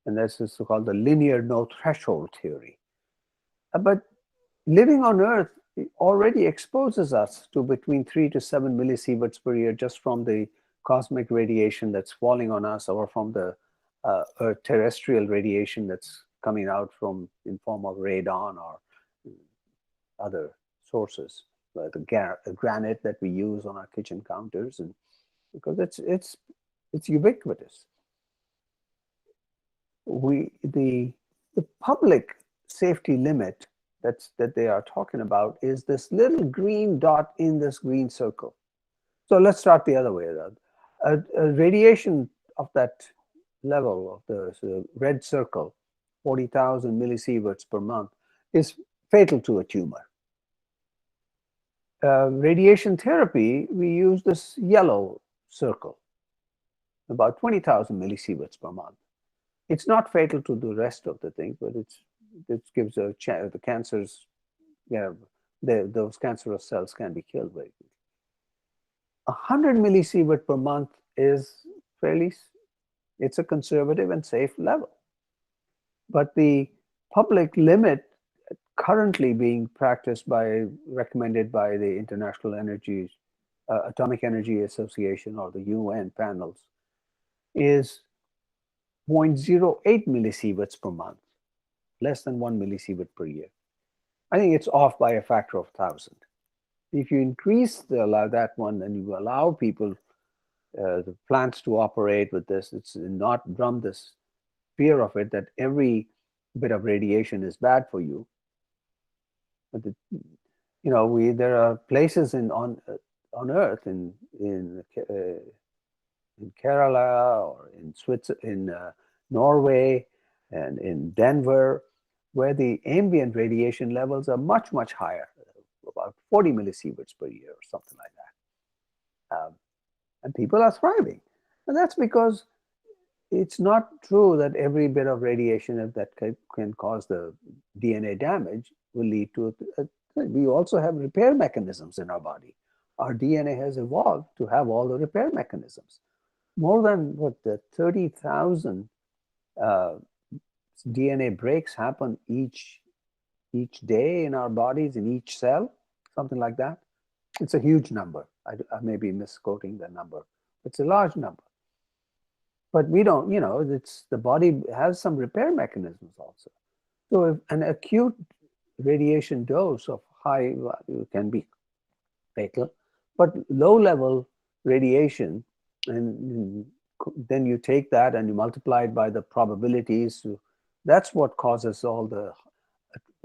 And this is called the linear no threshold theory. But living on Earth already exposes us to between 3 to 7 millisieverts per year just from the cosmic radiation that's falling on us, or from the Earth terrestrial radiation that's coming out in form of radon or other sources, like the granite that we use on our kitchen counters, and because it's It's ubiquitous. The public safety limit that they are talking about is this little green dot in this green circle. So let's start the other way around. A radiation of that level of the red circle, 40,000 millisieverts per month, is fatal to a tumor. Radiation therapy, we use this yellow circle, about 20,000 millisieverts per month. It's not fatal to the rest of the things, but it gives a chance. The cancers, those cancerous cells can be killed very quickly. 100 millisievert per month is it's a conservative and safe level. But the public limit currently being practiced recommended by the International Atomic Energy Association, or the UN panels, is 0.08 millisieverts per month, less than 1 millisievert per year. I think it's off by a factor of 1,000. If you increase that one and you allow people, the plants to operate with this, it's not drum this fear of it that every bit of radiation is bad for you. But there are places on Earth in Kerala or in Switzerland, in Norway, and in Denver, where the ambient radiation levels are much, much higher, about 40 millisieverts per year or something like that. And people are thriving. And that's because it's not true that every bit of radiation that can cause the DNA damage will lead to we also have repair mechanisms in our body. Our DNA has evolved to have all the repair mechanisms. More than 30,000 DNA breaks happen each day in our bodies, in each cell, something like that. It's a huge number. I may be misquoting the number. It's a large number. But we don't, the body has some repair mechanisms also. So if an acute radiation dose of high value can be fatal, but low-level radiation, and then you take that and you multiply it by the probabilities. That's what causes all the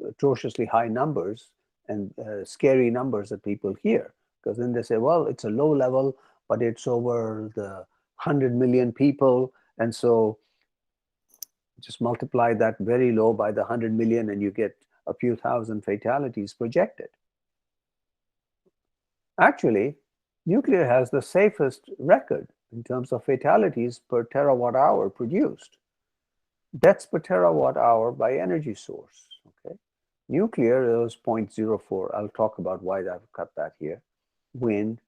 atrociously high numbers and scary numbers that people hear. Because then they say, well, it's a low level, but it's over the 100 million people. And so just multiply that very low by the 100 million and you get a few thousand fatalities projected. Actually, nuclear has the safest record in terms of fatalities per terawatt hour produced. Deaths per terawatt hour by energy source. Okay, nuclear is 0.04. I'll talk about why I've cut that here. Wind,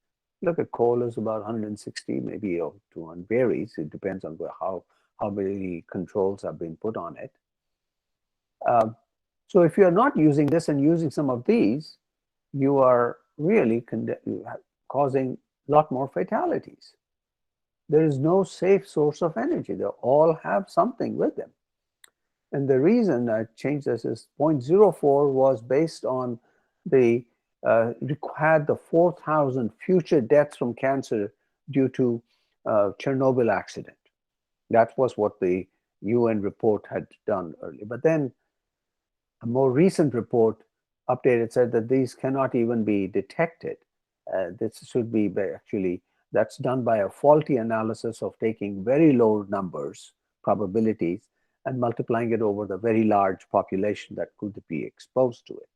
look at coal is about 160, maybe 200, varies. It depends on how many controls have been put on it. So if you're not using this and using some of these, you are really causing a lot more fatalities. There is no safe source of energy. They all have something with them. And the reason I changed this is 0.04 was based on had the 4,000 future deaths from cancer due to Chernobyl accident. That was what the UN report had done earlier. But then a more recent report updated said that these cannot even be detected. This should be actually, that's done by a faulty analysis of taking very low numbers, probabilities, and multiplying it over the very large population that could be exposed to it.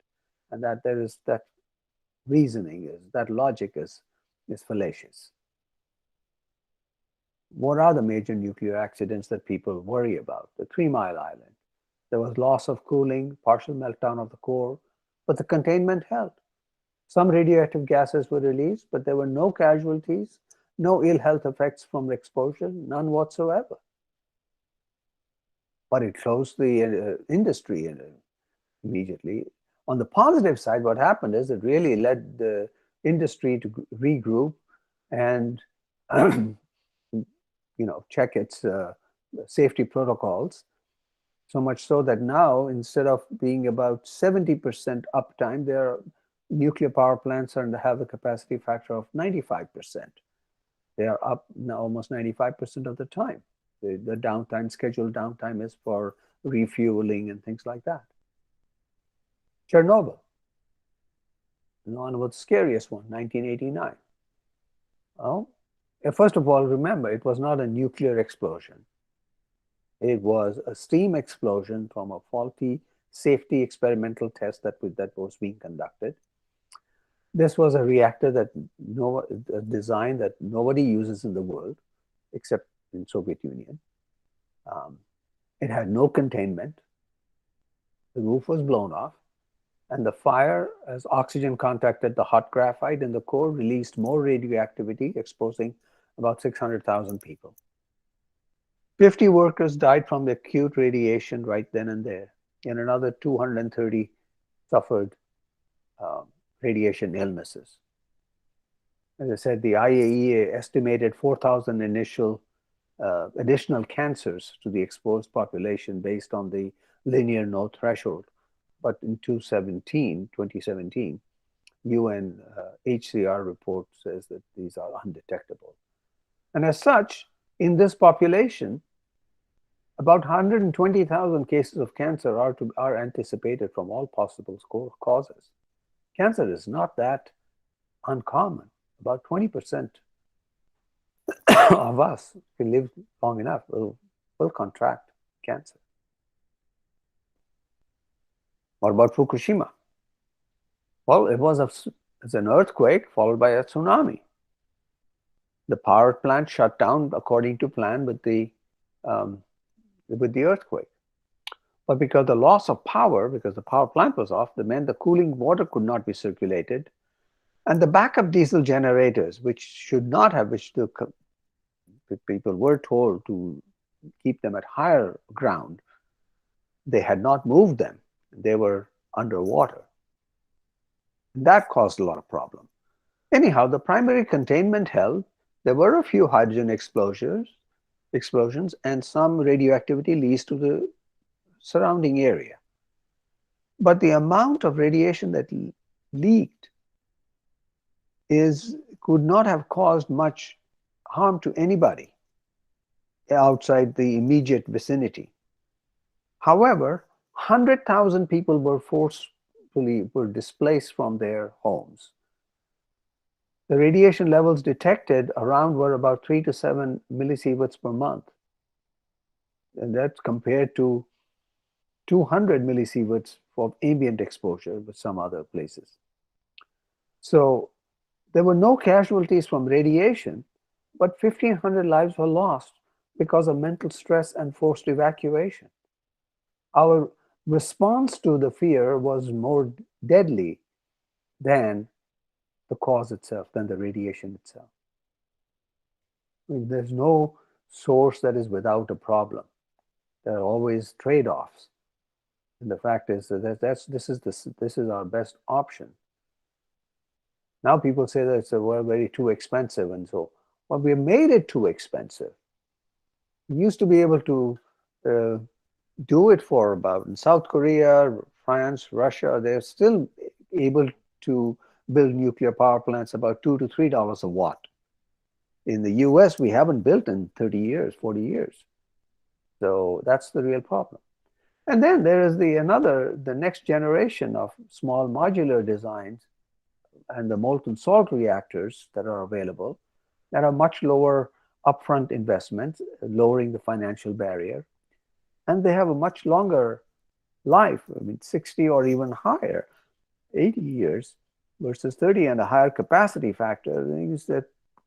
And that reasoning that logic is fallacious. What are the major nuclear accidents that people worry about? The 3 Mile Island. There was loss of cooling, partial meltdown of the core, but the containment held. Some radioactive gases were released, but there were no casualties, no ill health effects from exposure, none whatsoever. But it closed the industry immediately. On the positive side, what happened is it really led the industry to regroup and check its safety protocols. So much so that now, instead of being about 70% uptime, their nuclear power plants have a capacity factor of 95%. They are up now almost 95% of the time. The downtime, scheduled downtime, is for refueling and things like that. Chernobyl, one was the scariest one, 1989. Well, first of all, remember, it was not a nuclear explosion. It was a steam explosion from a faulty safety experimental test that was being conducted. This was a reactor a design that nobody uses in the world except in Soviet Union. It had no containment. The roof was blown off, and the fire, as oxygen contacted the hot graphite in the core, released more radioactivity, exposing about 600,000 people. 50 workers died from the acute radiation right then and there, and another 230 suffered radiation illnesses. As I said, the IAEA estimated 4,000 additional cancers to the exposed population based on the linear no threshold. But in 2017, UN HCR report says that these are undetectable. And as such, in this population, about 120,000 cases of cancer are anticipated from all possible causes. Cancer is not that uncommon. About 20% of us, if we live long enough, will contract cancer. What about Fukushima? Well, it was an earthquake followed by a tsunami. The power plant shut down according to plan with the earthquake. But because the loss of power, because the power plant was off, that meant the cooling water could not be circulated. And the backup diesel generators, which the people were told to keep them at higher ground, they had not moved them. They were underwater. That caused a lot of problem. Anyhow, the primary containment held. There were a few hydrogen explosions, and some radioactivity leaks to the surrounding area. But the amount of radiation that leaked could not have caused much harm to anybody outside the immediate vicinity. However, 100,000 people were displaced from their homes. The radiation levels detected around were about 3 to 7 millisieverts per month. And that's compared to 200 millisieverts for ambient exposure with some other places. So there were no casualties from radiation, but 1,500 lives were lost because of mental stress and forced evacuation. Our response to the fear was more deadly than the cause itself, than the radiation itself. I mean, there's no source that is without a problem. There are always trade-offs. And the fact is that this is our best option. Now people say that it's very too expensive, and so, well, we made it too expensive. We used to be able to do it for about, in South Korea, France, Russia, they're still able to build nuclear power plants about $2 to $3 a watt. In the US, we haven't built in 30 years, 40 years. So that's the real problem. And then there is the next generation of small modular designs and the molten salt reactors that are available that are much lower upfront investments, lowering the financial barrier. And they have a much longer life, 60 or even higher, 80 years versus 30, and a higher capacity factor. The thing is that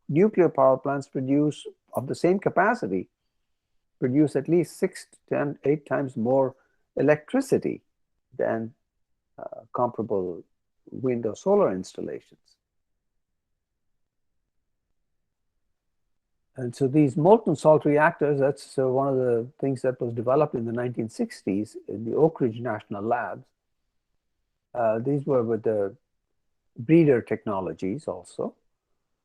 nuclear power plants produce, of the same capacity, produce at least 6 to 8 times more electricity than comparable wind or solar installations. And so these molten salt reactors, that's one of the things that was developed in the 1960s in the Oak Ridge National Labs. These were with the breeder technologies also.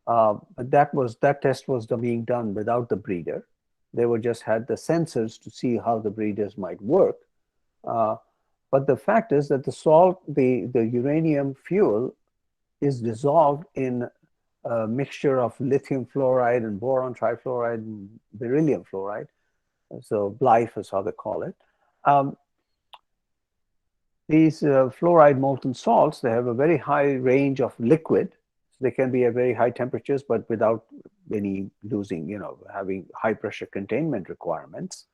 But that test was being done without the breeder. They just had the sensors to see how the breeders might work. But the fact is that the uranium fuel is dissolved in a mixture of lithium fluoride and boron trifluoride and beryllium fluoride. So BLIFE is how they call it. These fluoride molten salts, they have a very high range of liquid. So they can be at very high temperatures, but without any losing, having high pressure containment requirements.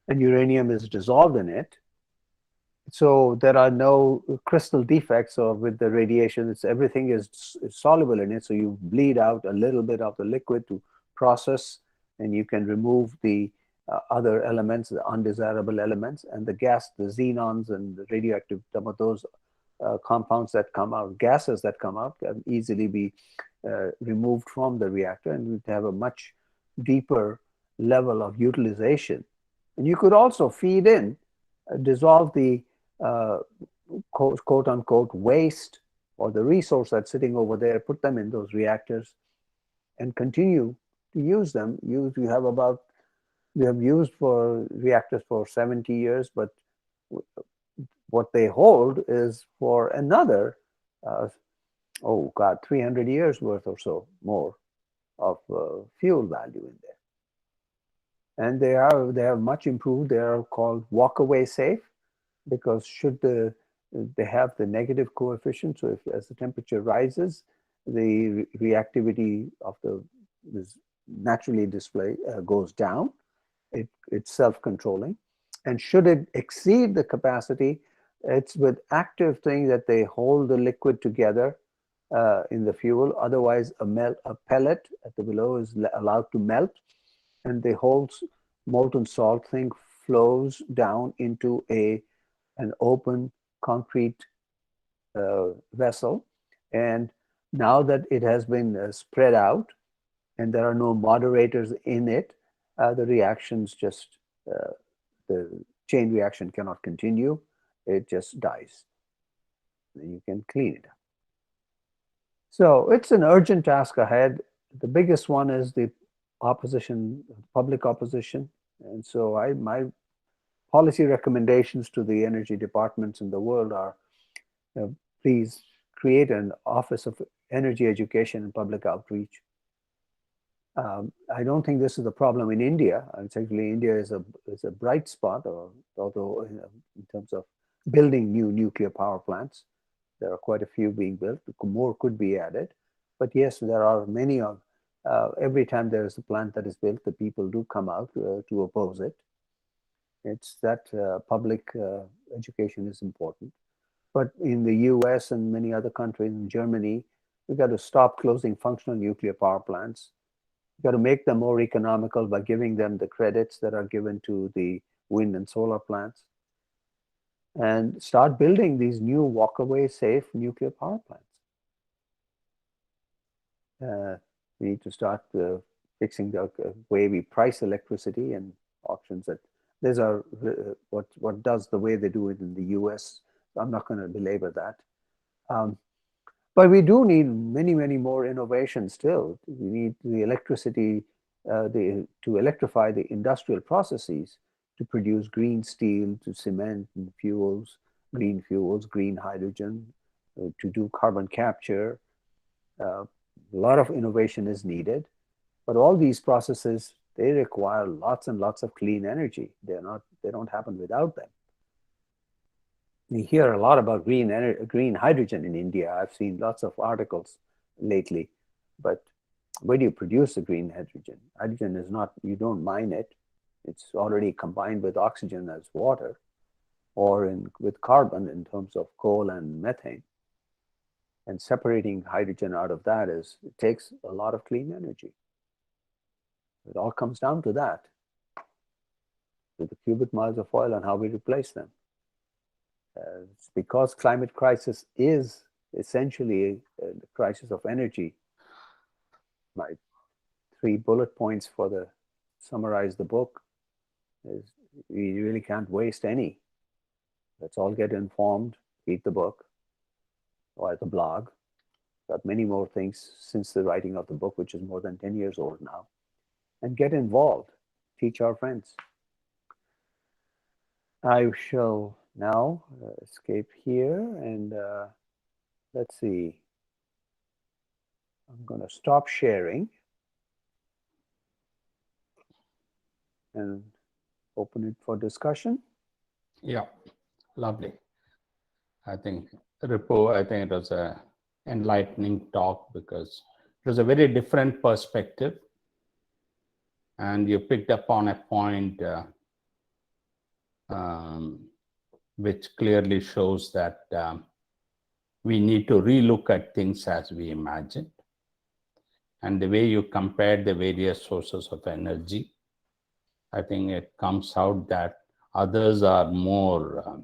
And uranium is dissolved in it. So there are no crystal defects, or with the radiation, everything is soluble in it. So you bleed out a little bit of the liquid to process, and you can remove the other elements, the undesirable elements, and the gas, the xenons and the radioactive, some of those compounds that come out, gases that come out, can easily be removed from the reactor, and we have a much deeper level of utilization. And you could also feed in, dissolve the quote unquote waste or the resource that's sitting over there, put them in those reactors and continue to use them. We have used for reactors for 70 years, but what they hold is for another, 300 years worth or so more of fuel value in there. And they are much improved. They are called walk-away safe, because they have the negative coefficient. So as the temperature rises, the reactivity of this naturally display goes down. It's self-controlling. And should it exceed the capacity, it's with active thing that they hold the liquid together in the fuel. Otherwise, a pellet at the below is allowed to melt, and the whole molten salt thing flows down into an open concrete vessel. And now that it has been spread out and there are no moderators in it, the reactions just, the chain reaction cannot continue. It just dies. Then you can clean it up. So it's an urgent task ahead. The biggest one is the opposition, public opposition. And so my policy recommendations to the energy departments in the world are, please create an Office of Energy Education and Public Outreach. I don't think this is a problem in India. It's actually, India is a bright spot, although in terms of building new nuclear power plants, there are quite a few being built. More could be added. But yes, there are many of, every time there is a plant that is built, the people do come out to oppose it. It's that public education is important. But in the US and many other countries, in Germany, we've got to stop closing functional nuclear power plants. We've got to make them more economical by giving them the credits that are given to the wind and solar plants, and start building these new walk-away safe nuclear power plants. We need to start fixing the way we price electricity and auctions. That these are what does the way they do it in the US. I'm not going to belabor that. But we do need many, many more innovations still. We need the electricity to electrify the industrial processes to produce green steel, to cement and fuels, green hydrogen, to do carbon capture. A lot of innovation is needed, but all these processes, they require lots and lots of clean energy. They don't happen without them. We hear a lot about green hydrogen in India. I've seen lots of articles lately, but where do you produce the green hydrogen? Hydrogen is not, you don't mine it. It's already combined with oxygen as water, or with carbon in terms of coal and methane. And separating hydrogen out of that it takes a lot of clean energy. It all comes down to that, with the cubic miles of oil and how we replace them. It's because climate crisis is essentially the crisis of energy. My 3 bullet points summarize the book is we really can't waste any. Let's all get informed, read the book, or the blog. Got many more things since the writing of the book, which is more than 10 years old now. And get involved, teach our friends. I shall now escape here and let's see. I'm going to stop sharing and open it for discussion. Yeah, lovely. I think Ripu, I think it was a enlightening talk because it was a very different perspective, and you picked up on a point which clearly shows that we need to relook at things as we imagined. And the way you compared the various sources of energy, I think it comes out that others are more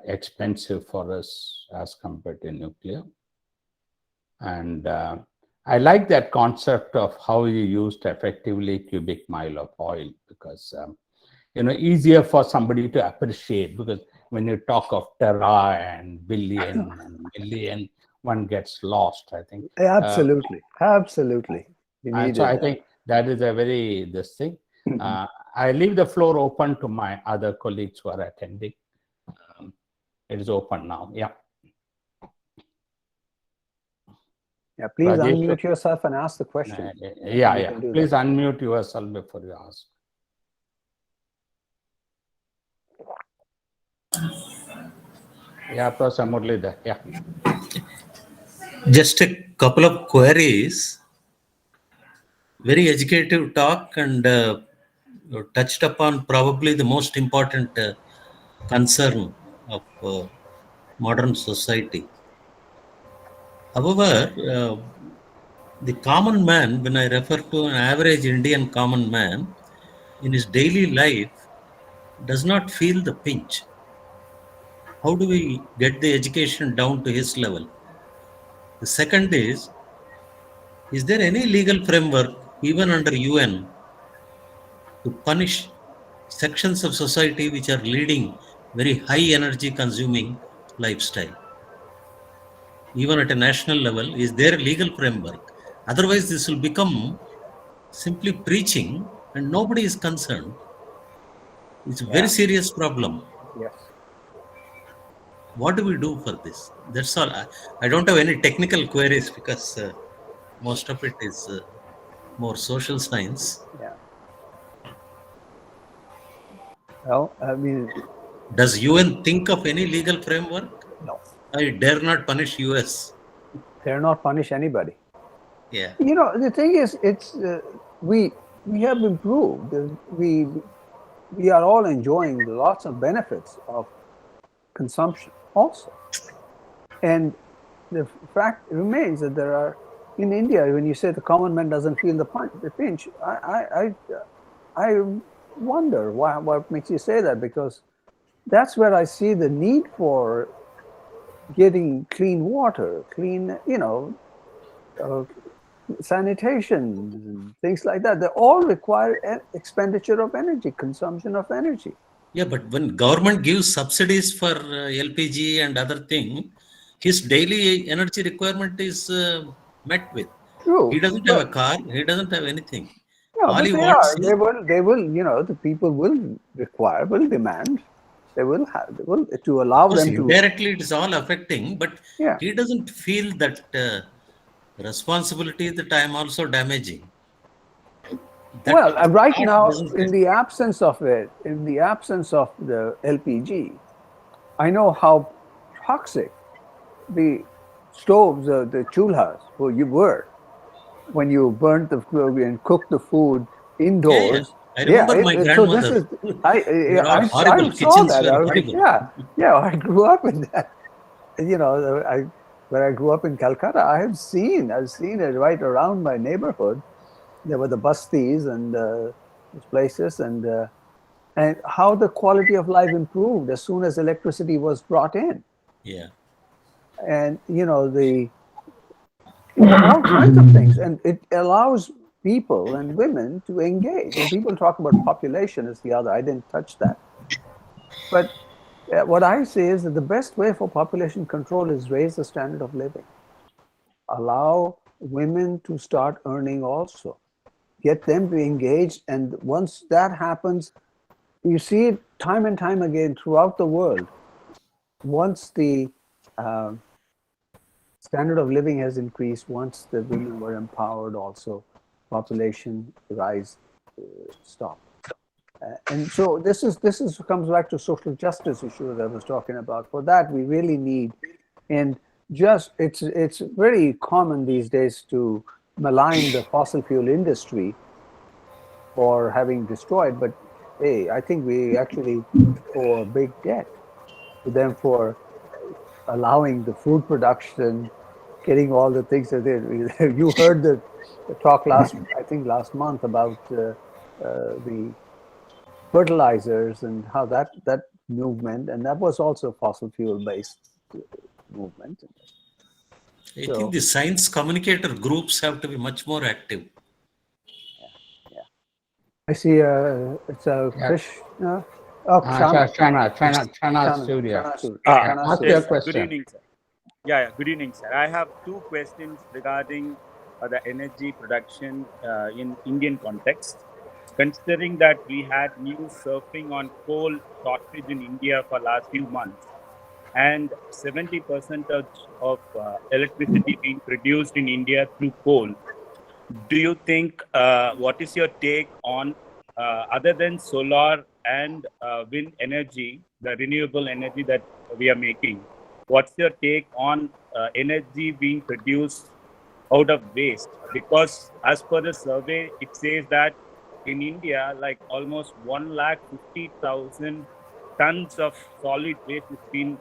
expensive for us as compared to nuclear. And I like that concept of how you used effectively cubic mile of oil, because easier for somebody to appreciate, because when you talk of tera and billion and million, one gets lost, I think. Absolutely. Absolutely. We And needed so I that. think that is a very, this thing. I leave the floor open to my other colleagues who are attending. It is open now. Yeah. Yeah, please Rajesh, unmute yourself and ask the question. yeah. Please unmute yourself before you ask. Yeah, Professor Muralidhar. Yeah. Just a couple of queries. Very educative talk, and touched upon probably the most important concern of modern society. However, the common man, when I refer to an average Indian common man, in his daily life, does not feel the pinch. How do we get the education down to his level? The second is there any legal framework, even under UN, to punish sections of society which are leading very high energy consuming lifestyle? Even at a national level, is there a legal framework? Otherwise, this will become simply preaching and nobody is concerned. It's a very serious problem. Yes. What do we do for this? That's all. I don't have any technical queries because most of it is more social science. Yeah. Well, I mean, Does UN think of any legal framework? no, I dare not punish US. they're not punish anybody. Yeah. The thing is, it's we have improved. We are all enjoying lots of benefits of consumption also. And the fact remains that there are, in India, when you say the common man doesn't feel the pinch, I wonder what makes you say that, because that's where I see the need for getting clean water, clean, sanitation, and things like that. They all require expenditure of energy, consumption of energy. Yeah, but when government gives subsidies for LPG and other thing, his daily energy requirement is met with. True, He doesn't have a car. He doesn't have anything. no, All but he they wants are. is, They will. The people will require, will demand. They will have. They will to allow of course, them to. indirectly it is all affecting, but Yeah. he doesn't feel that responsibility that I am also damaging. That Well, right thought now, doesn't in the absence of it, in the absence of the LPG, I know how toxic the stoves, the chulhas, were when you burnt and cooked the food Yeah, yeah. indoors. I Yeah. remember my So this grandmother. is They were I horrible. saw Kitchens that. were horrible. Yeah. I grew up in that. When I grew up in Calcutta, I've seen it right around my neighborhood. There were the busties and those places, and how the quality of life improved as soon as electricity was brought in. Yeah. And all kinds of things, and it allows people and women to engage. And people talk about population as the other. I didn't touch that, but what I say is that the best way for population control is raise the standard of living. Allow women to start earning also. Get them to engage, and once that happens, you see it time and time again throughout the world. Once the standard of living has increased once the women were empowered. Also, population rise stopped. And so this comes back to social justice issue that I was talking about. For that, we really need, and just it's very common these days to malign the fossil fuel industry for having destroyed. But hey, I think we actually owe a big debt to them for allowing the food production, getting all the things that they. You heard the talk last month about the fertilizers and how that movement, and that was also fossil fuel based movement. I think the science communicator groups have to be much more active. Yeah. I see it's a Krishna. Oh, China studio. Ask your question. Good evening, sir. Yeah, good evening, sir. I have two questions regarding the energy production in Indian context. Considering that we had news surfing on coal shortage in India for last few months, and 70% of electricity being produced in India through coal, do you think, what is your take on, other than solar and wind energy, the renewable energy that we are making, what's your take on energy being produced out of waste? Because as per the survey, it says that in India, like almost 150,000 tons of solid waste is being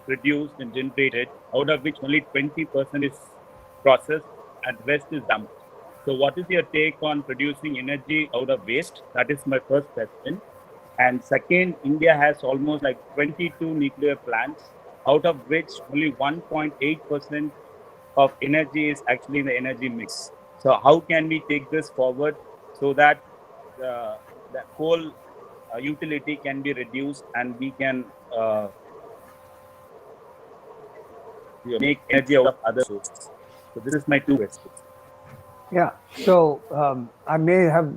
produced and generated, out of which only 20% is processed and rest is dumped. So what is your take on producing energy out of waste? That is my first question. And second, India has almost like 22 nuclear plants, out of which only 1.8% of energy is actually in the energy mix. So how can we take this forward so that the coal utility can be reduced and we can make energy out of other sources? So this is my two questions. Yeah. So I may have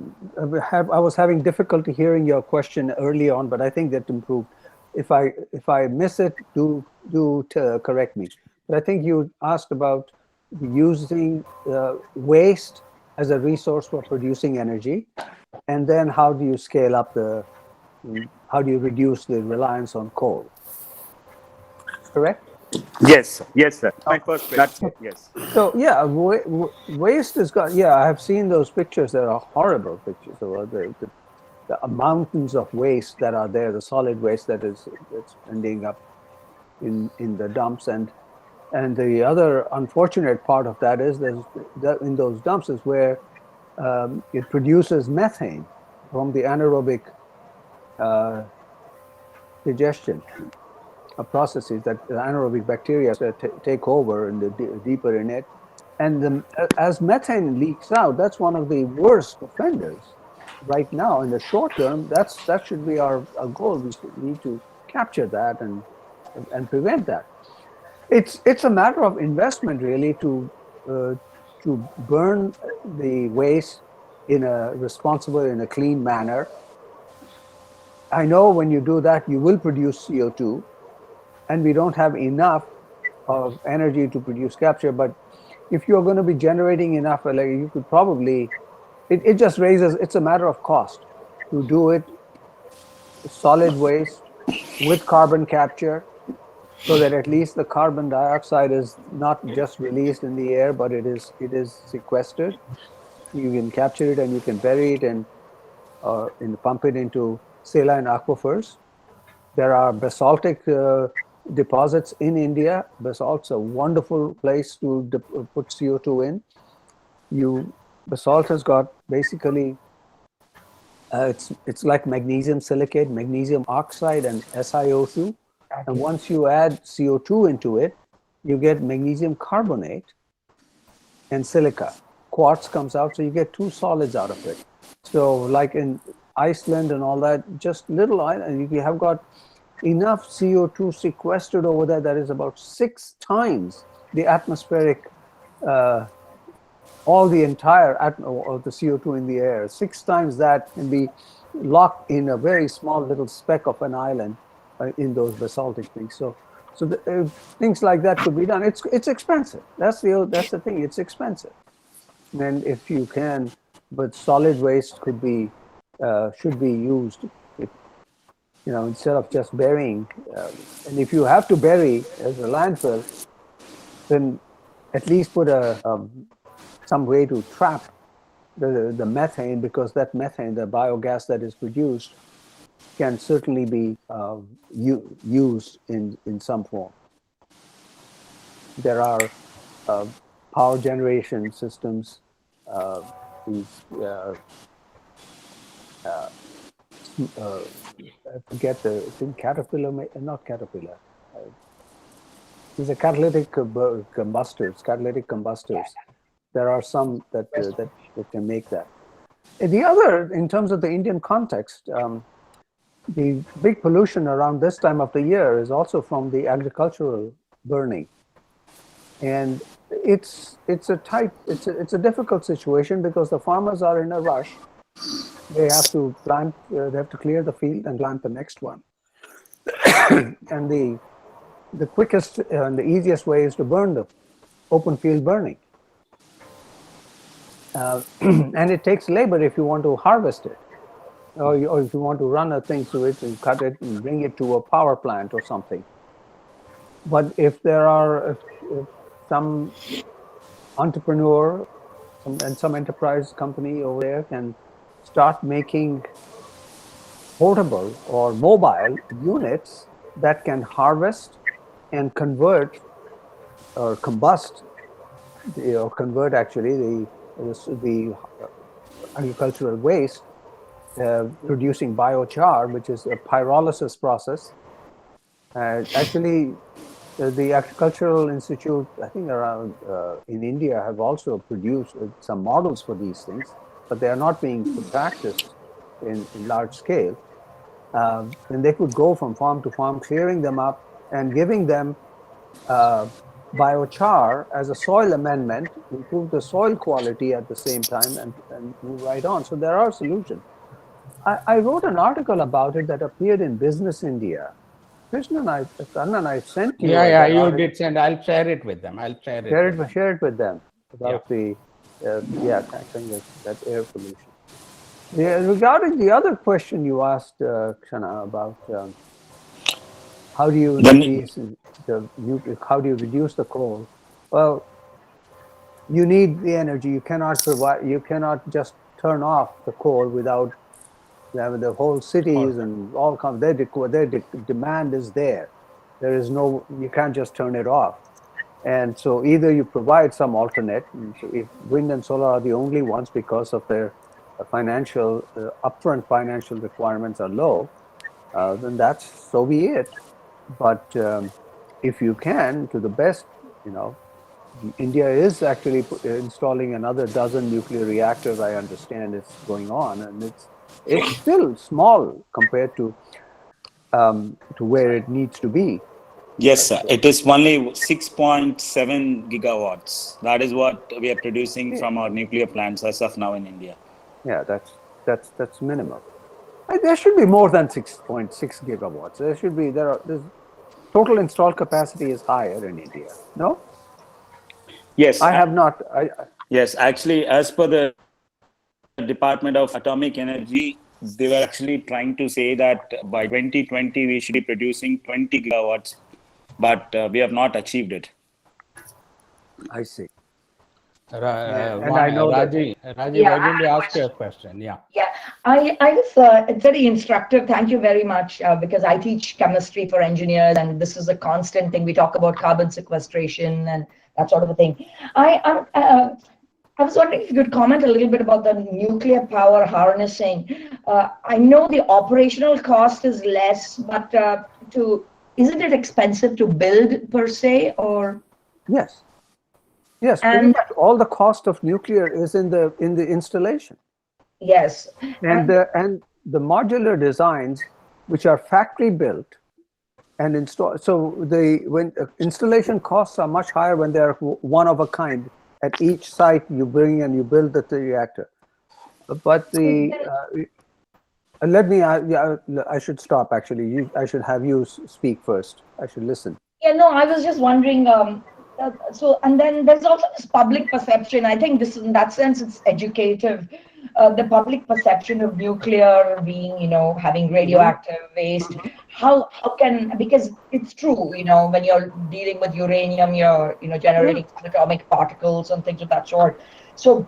I was having difficulty hearing your question early on, but I think that improved. If I miss it, do correct me. But I think you asked about using waste as a resource for producing energy, and then how do you scale up how do you reduce the reliance on coal? Correct? Yes, sir. My first question. That's it. Yes. So yeah, waste is got. Yeah, I have seen those pictures. There are horrible pictures of the mountains of waste that are there. The solid waste that's ending up in the dumps, and the other unfortunate part of that is in those dumps is where it produces methane from the anaerobic digestion processes that anaerobic bacteria take over in the deeper in it. And as methane leaks out, that's one of the worst offenders right now. In the short term, that should be our goal. We need to capture that and prevent that. It's a matter of investment, really, to burn the waste in a responsible, in a clean manner. I know when you do that, you will produce CO2, and we don't have enough of energy to produce capture. But if you're going to be generating enough, like you could probably, it just raises. It's a matter of cost to do it. Solid waste with carbon capture, so that at least the carbon dioxide is not just released in the air, but it is sequestered. You can capture it and you can bury it and pump it into saline aquifers. There are basaltic deposits in India. Basalt's a wonderful place to put CO2 in. Basalt has got basically it's like magnesium silicate, magnesium oxide, and SiO2. And once you add CO2 into it, you get magnesium carbonate and silica. Quartz comes out, so you get two solids out of it. So like in Iceland and all that, just little island, you have got enough CO2 sequestered over there that is about 6 times the atmospheric, all the entire of the CO2 in the air. 6 times that can be locked in a very small little speck of an island in those basaltic things. So things like that could be done. It's expensive. That's the thing. It's expensive. And if you can, but solid waste should be used. Instead of just burying. And if you have to bury as a landfill, then at least put some way to trap the methane, because that methane, the biogas that is produced, can certainly be used in some form. There are power generation systems, these I forget Caterpillar, not Caterpillar. These are catalytic combustors. There are some that can make that. The other, in terms of the Indian context, the big pollution around this time of the year is also from the agricultural burning, and it's a difficult situation because the farmers are in a rush. They have to plant. They have to clear the field and plant the next one. And the quickest and the easiest way is to burn the open field burning. And it takes labor if you want to harvest it, or if you want to run a thing through it and cut it and bring it to a power plant or something. But if there are if some entrepreneur and some enterprise company over there can start making portable or mobile units that can harvest and convert or combust, or convert actually the agricultural waste, producing biochar, which is a pyrolysis process. Actually, the Agricultural Institute, I think around in India, have also produced some models for these things, but they are not being practiced in large scale. And they could go from farm to farm, clearing them up and giving them biochar as a soil amendment, improve the soil quality at the same time, and move right on. So there are solutions. I wrote an article about it that appeared in Business India. Krishnan, I sent you. You did send. I'll share it with them. Share it with them about tackling that air pollution. Regarding the other question you asked, Kshana, about how do you reduce the coal? Well, you need the energy. You cannot just turn off the coal without the whole cities and all kinds. Their demand is there. You can't just turn it off. And so either you provide some alternate. So if wind and solar are the only ones because of their upfront financial requirements are low, then so be it. But if you can, to the best, India is actually installing another dozen nuclear reactors. I understand it's going on, and it's still small compared to where it needs to be. Yes, sir. It is only 6.7 gigawatts. That is what we are producing from our nuclear plants as of now in India. Yeah, that's minimal. There should be more than 6.6 gigawatts. There's total installed capacity is higher in India. No? Yes. I have not. Yes, actually, as per the Department of Atomic Energy, they were actually trying to say that by 2020 we should be producing 20 gigawatts, but we have not achieved it. I see. And I know Raji, why didn't you ask your question? Yeah. I was, it's very instructive. Thank you very much, because I teach chemistry for engineers, and this is a constant thing. We talk about carbon sequestration and that sort of a thing. I was wondering if you could comment a little bit about the nuclear power harnessing. I know the operational cost is less, but isn't it expensive to build per se, or? Yes. Yes, pretty much all the cost of nuclear is in the installation. Yes. And the modular designs, which are factory built and installed. So when installation costs are much higher when they're one of a kind. At each site you bring and you build the reactor. But I should stop actually. I should have you speak first. I should listen. Yeah, no, I was just wondering. So, and then there's also this public perception. I think this, in that sense, it's educative. The public perception of nuclear being, having radioactive waste. How can, because it's true, when you're dealing with uranium, you're, generating atomic particles and things of that sort. So,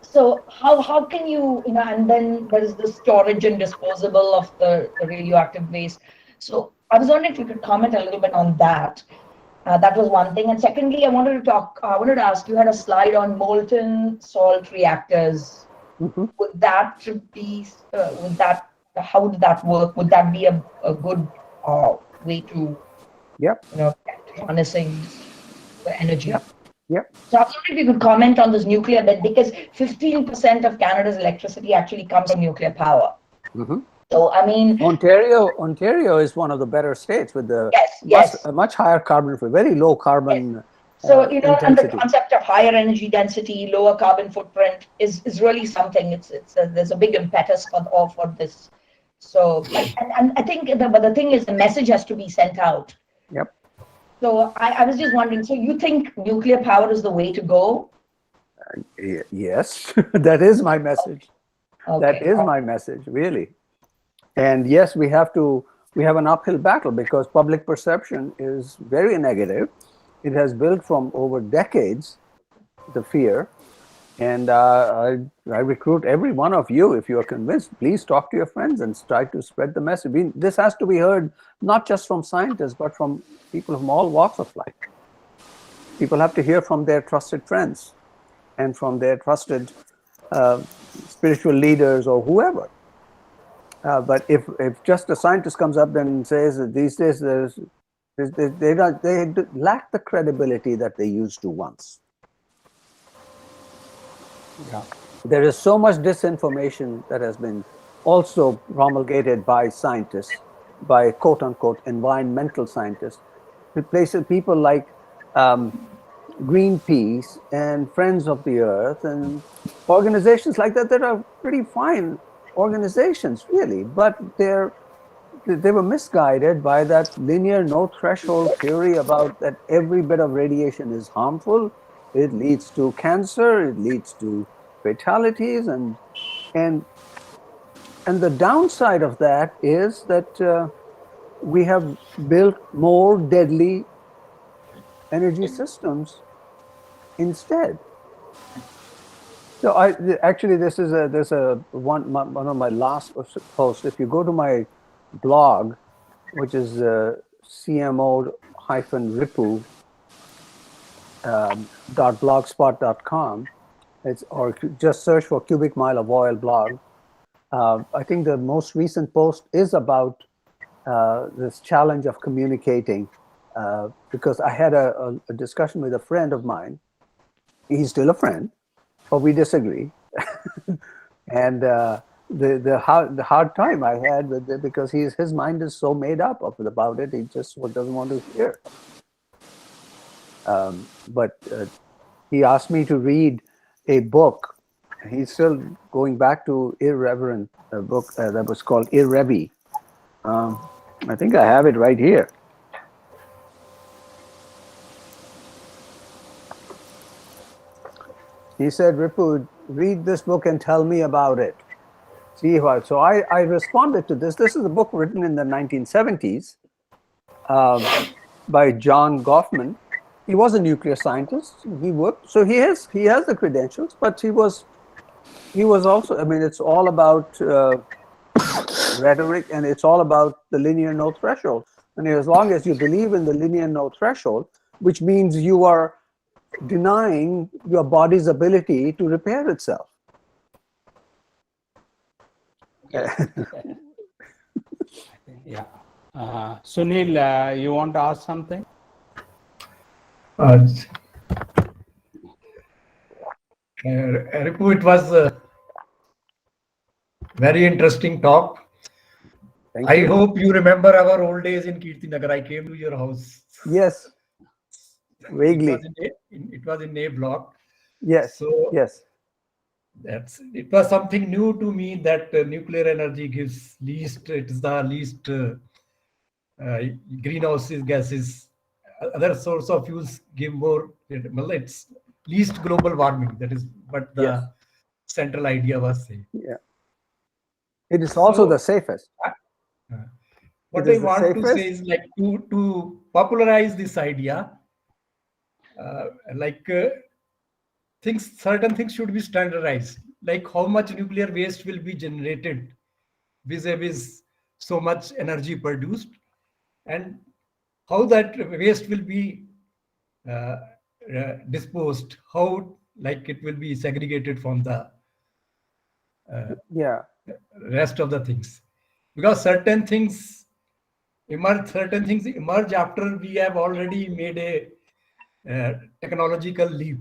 so how can you, and then there is the storage and disposal of the radioactive waste. So I was wondering if you could comment a little bit on that. That was one thing. And secondly, I wanted to ask, you had a slide on molten salt reactors. Mhm. Would that be, how would that work? Would that be a good way to, Yep. harnessing the energy? Yep. Yep. So I was wondering if you could comment on this nuclear bit, because 15% of Canada's electricity actually comes from nuclear power. Mhm. So, I mean, Ontario is one of the better states with a much higher carbon, very low carbon So, and the intensity. concept of higher energy density, lower carbon footprint is really something. There's a big impetus for this. So, and I think, but the thing is, the message has to be sent out. Yep. So I was just wondering, so you think nuclear power is the way to go? Yes, that is my message. Okay. That is my message, really. And yes, we have an uphill battle because public perception is very negative. It has built from over decades, the fear. And I recruit every one of you, if you are convinced, please talk to your friends and try to spread the message. This has to be heard not just from scientists, but from people from all walks of life. People have to hear from their trusted friends and from their trusted spiritual leaders or whoever. But if just a scientist comes up and says that these days they lack the credibility that they used to once. Yeah. There is so much disinformation that has been also promulgated by scientists, by quote unquote environmental scientists, replacing people like Greenpeace and Friends of the Earth and organizations like that are pretty fine organizations, really, but they were misguided by that linear no threshold theory about that every bit of radiation is harmful. It leads to cancer, it leads to fatalities, and the downside of that is that we have built more deadly energy systems instead. So actually this is one of my last posts. If you go to my blog, which is cmo-ripu.blogspot.com, or just search for Cubic Mile of Oil blog. I think the most recent post is about this challenge of communicating, because I had a discussion with a friend of mine. He's still a friend, but we disagree. And the hard time I had with it, because his mind is so made up about it, he just doesn't want to hear. But he asked me to read a book. He's still going back to irreverent book that was called Irrevi. I think I have it right here. He said, Ripu, read this book and tell me about it. See what? So I responded to this. This is a book written in the 1970s by John Goffman. He was a nuclear scientist. He worked, so he has the credentials, but he was also. I mean, it's all about rhetoric, and it's all about the linear no threshold. And as long as you believe in the linear no threshold, which means you are denying your body's ability to repair itself. Yeah. Sunil, you want to ask something? Ripu, it was a very interesting talk. Thank I you. hope you remember our old days in Kirtinagar. I came to your house. Yes. Vaguely. It was in A block. Yes. So yes. It was something new to me that nuclear energy gives least. It is the least greenhouse gases, other source of fuels give more. Well, it's least global warming. That is what the Yes. central idea was saying. Yeah. It is also So, the safest. what It I is the want to say safest. is like to popularize this idea, certain things should be standardized, like how much nuclear waste will be generated vis-a-vis so much energy produced, and how that waste will be disposed, how like it will be segregated from the Yeah. rest of the things, because certain things emerge after we have already made a technological leap.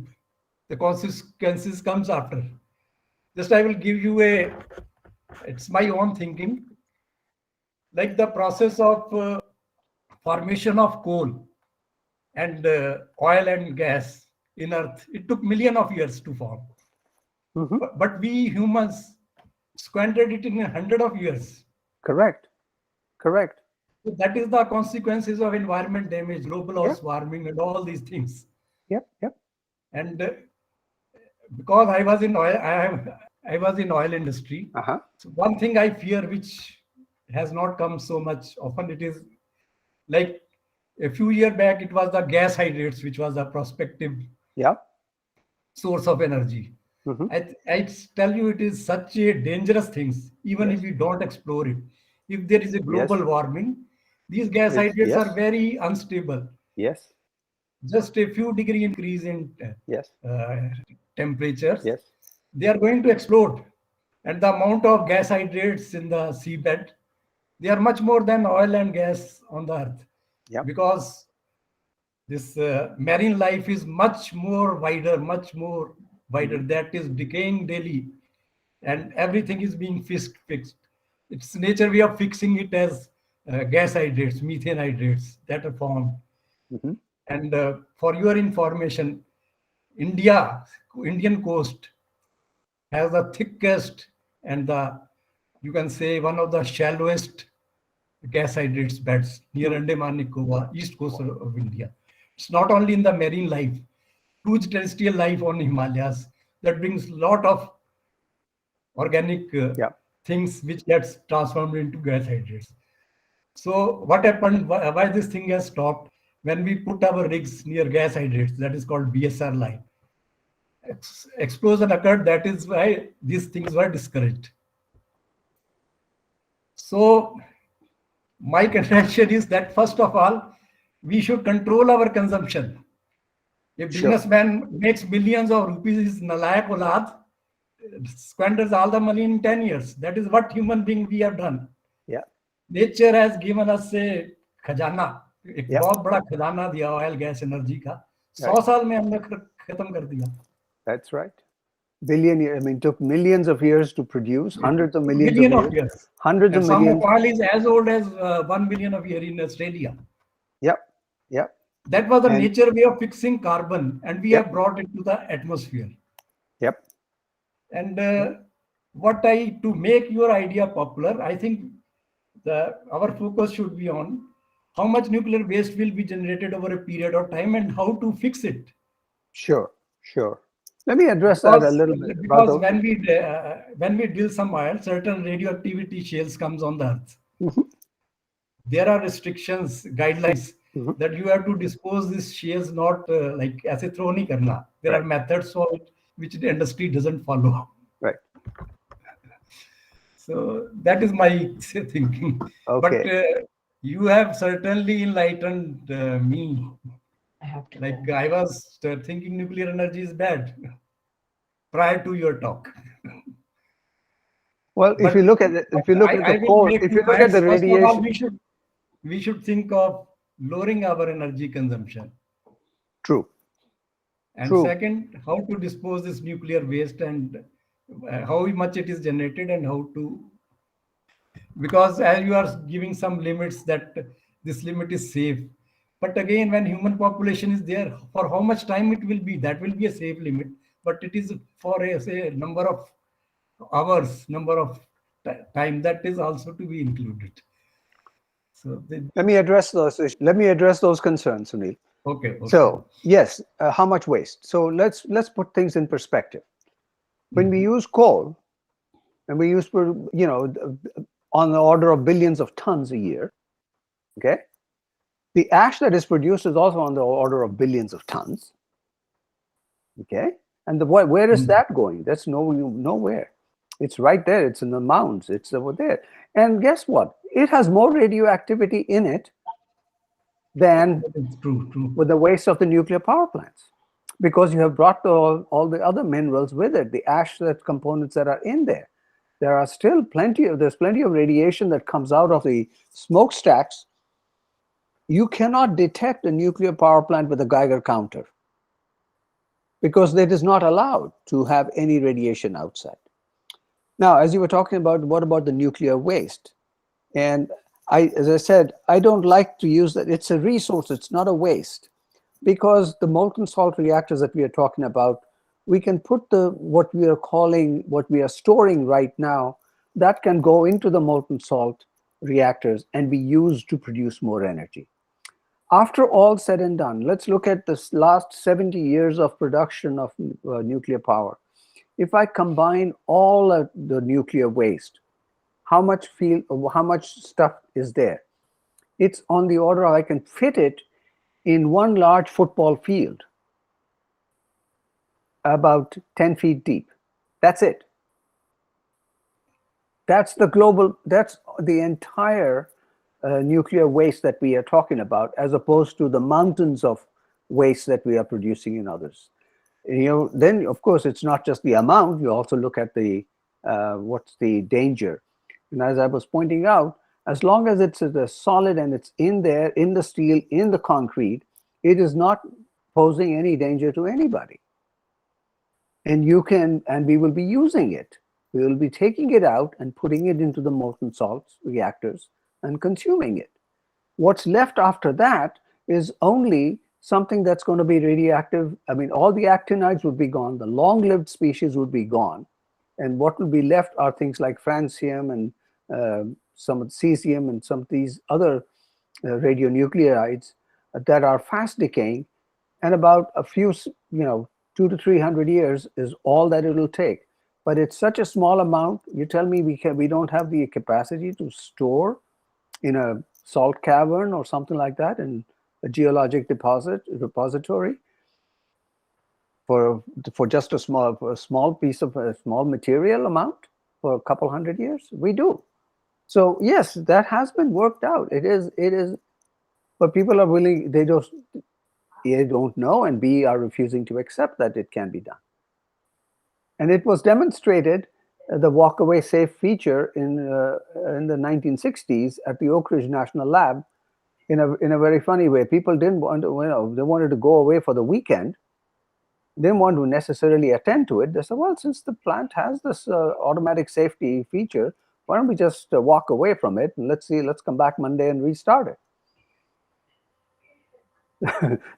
The consequences comes after. Just I will give you it's my own thinking, like the process of formation of coal and oil and gas in earth, it took million of years to form. Mhm. But we humans squandered it in 100 of years. Correct. Correct. So that is the consequences of environment damage, global Yep. warming, and all these things. Yep. Yep. And because I was in oil, I was in oil industry. Uh-huh. So one thing I fear, which has not come so much often, it is like a few years back, it was the gas hydrates, which was a prospective Yeah. source of energy. Mhm. I tell you, it is such a dangerous thing, even Yes. if we don't explore it. If there is a global warming, these gas hydrates Yes. are very unstable. Yes. Just a few degree increase in Yes. temperatures, Yes. they are going to explode. And the amount of gas hydrates in the seabed, they are much more than oil and gas on the earth. Yeah. Because this marine life is much more wider, that is decaying daily, and everything is being fixed. It's nature way of fixing it as gas hydrates, methane hydrates that are formed. Mhm. And for your information, Indian coast has the thickest and you can say one of the shallowest gas hydrates beds near Andaman Nicobar, east coast of India. It's not only in the marine life, huge terrestrial life on Himalayas that brings a lot of organic Yeah. things which gets transformed into gas hydrates. So what happened, why this thing has stopped, when we put our rigs near gas hydrates, that is called BSR line, explosion occurred. That is why these things were discouraged. So my contention is that first of all, we should control our consumption. A businessman makes billions of rupees, is nalayak olad, squanders all the money in 10 years. That is what human being we have done. Yeah. Nature has given us a खजाना, एक बहुत बड़ा खजाना दिया oil gas energy का, 100 साल में हमने खत्म कर दिया. That's right. I mean, took millions of years to produce, hundreds of millions Million of years. Hundreds and of some millions. of oil is as old as 1 million of year in Australia. Yep. Yep. That was the nature way of fixing carbon, and we Yep. have brought it to the atmosphere. Yep. And to make your idea popular, I think our focus should be on how much nuclear waste will be generated over a period of time and how to fix it. Sure. Sure. Let me address that a little bit. Because when we drill some oil, certain radioactivity shales comes on the earth. Mhm. There are restrictions, guidelines that you have to dispose these shales, not like aise throw nahi karna. There are methods for it which the industry doesn't follow. Right. So that is my thinking. Okay. But you have certainly enlightened me. I have to Like go. I was thinking nuclear energy is bad prior to your talk. Well, if you look at it, if you look at the coal, if you look at the first of all, radiation, we should think of lowering our energy consumption. true. And True. second, how to dispose this nuclear waste and how much it is generated and how to, because as you are giving some limits that this limit is safe. But again, when human population is there, for how much time it will be, that will be a safe limit. But it is for a number of hours, number of time, that is also to be included. So Let me address those issues. Let me address those concerns, Sunil. okay. So yes, how much waste? So let's put things in perspective. When we use coal, and we use, on the order of billions of tons a year, okay, the ash that is produced is also on the order of billions of tons, okay, and where is that going? That's nowhere. It's right there. It's in the mounds. It's over there. And guess what? It has more radioactivity in it than It's true. with the waste of the nuclear power plants, because you have brought all the other minerals with it, the ash components that are in there. There are still there's plenty of radiation that comes out of the smokestacks. You cannot detect a nuclear power plant with a Geiger counter because it is not allowed to have any radiation outside. Now, as you were talking about, what about the nuclear waste? And as I said, I don't like to use that. It's a resource, it's not a waste, because the molten salt reactors that we are talking about, we can put what we are storing right now, that can go into the molten salt reactors and be used to produce more energy. After all said and done, let's look at this last 70 years of production of nuclear power. If I combine all of the nuclear waste, how much stuff is there? It's on the order of, I can fit it in one large football field, about 10 feet deep. That's it. That's the entire nuclear waste that we are talking about, as opposed to the mountains of waste that we are producing in others. Then of course it's not just the amount, you also look at what's the danger. And as I was pointing out, as long as it's a solid and it's in there, in the steel, in the concrete, it is not posing any danger to anybody. And we will be using it. We will be taking it out and putting it into the molten salts reactors and consuming it. What's left after that is only something that's going to be radioactive. I mean, all the actinides would be gone, the long-lived species would be gone, and what will be left are things like francium and some of cesium and some of these other radionuclides that are fast decaying, and about a few, 200 to 300 years is all that it'll take. But it's such a small amount. You tell me we don't have the capacity to store in a salt cavern or something like that, in a geologic repository, for just a small piece of a small material amount for a couple hundred years? We do. So yes, that has been worked out. It is, but people are willing, they don't know, and B, are refusing to accept that it can be done. And it was demonstrated, the walk-away safe feature in the 1960s at the Oak Ridge National Lab, in a very funny way. People didn't want to, they wanted to go away for the weekend, didn't want to necessarily attend to it. They said, well, since the plant has this automatic safety feature, why don't we just walk away from it, and let's come back Monday and restart it.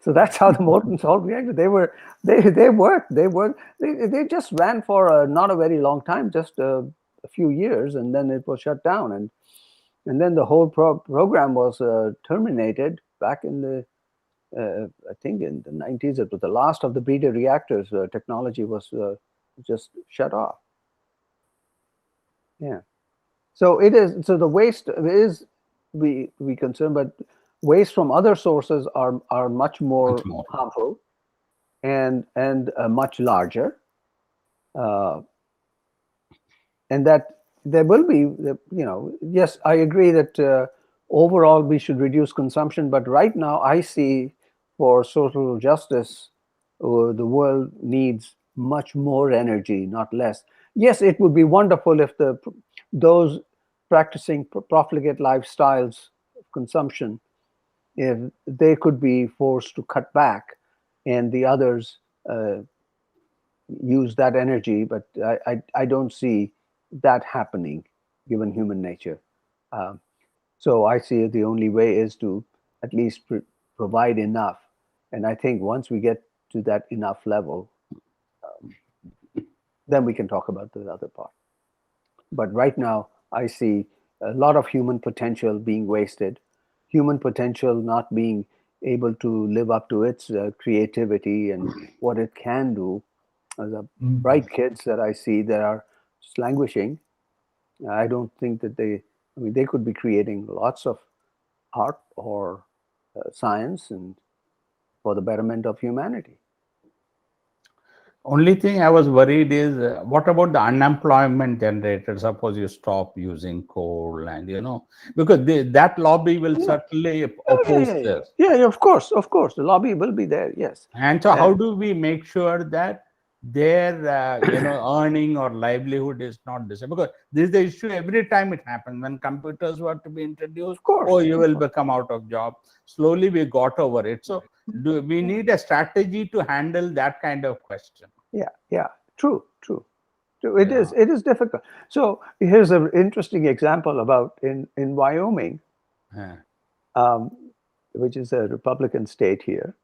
So that's how the molten salt reactor, they worked. They just ran for not a very long time, just a few years, and then it was shut down, and then the whole program was terminated back in the I think in the 90s. It was the last of the breeder reactors. Technology was just shut off. Yeah. So the waste is we concern, but waste from other sources are much more harmful and much larger, and that there will be, yes, I agree that overall we should reduce consumption, but right now I see, for social justice, the world needs much more energy, not less. Yes, it would be wonderful if those practicing profligate lifestyles of consumption, if they could be forced to cut back and the others use that energy, but I don't see that happening given human nature. So I see the only way is to at least provide enough. And I think once we get to that enough level, then we can talk about the other part. But right now, I see a lot of human potential being wasted. human potential not being able to live up to its creativity and what it can do. The bright kids that I see that are languishing, I don't think that they could be creating lots of art or science and for the betterment of humanity. Only thing I was worried is what about the unemployment generator? Suppose you stop using coal, and because that lobby will certainly oppose this. Yeah, of course, the lobby will be there. Yes. And so, how do we make sure that their earning or livelihood is not disabled? Because this is the issue every time it happens when computers were to be introduced. Of course. Oh, you will become out of job. Slowly we got over it. So we need a strategy to handle that kind of question. Yeah, true. It is difficult. So here's an interesting example about in Wyoming, which is a Republican state here.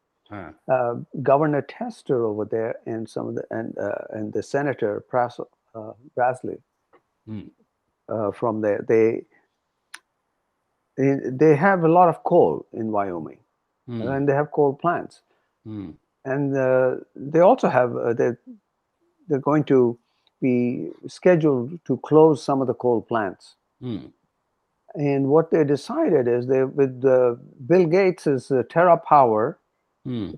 Governor Tester over there and some of the and the Senator Grassley from there, they have a lot of coal in Wyoming, and they have coal plants. And they also have, they're going to be scheduled to close some of the coal plants. And what they decided is with Bill Gates' TerraPower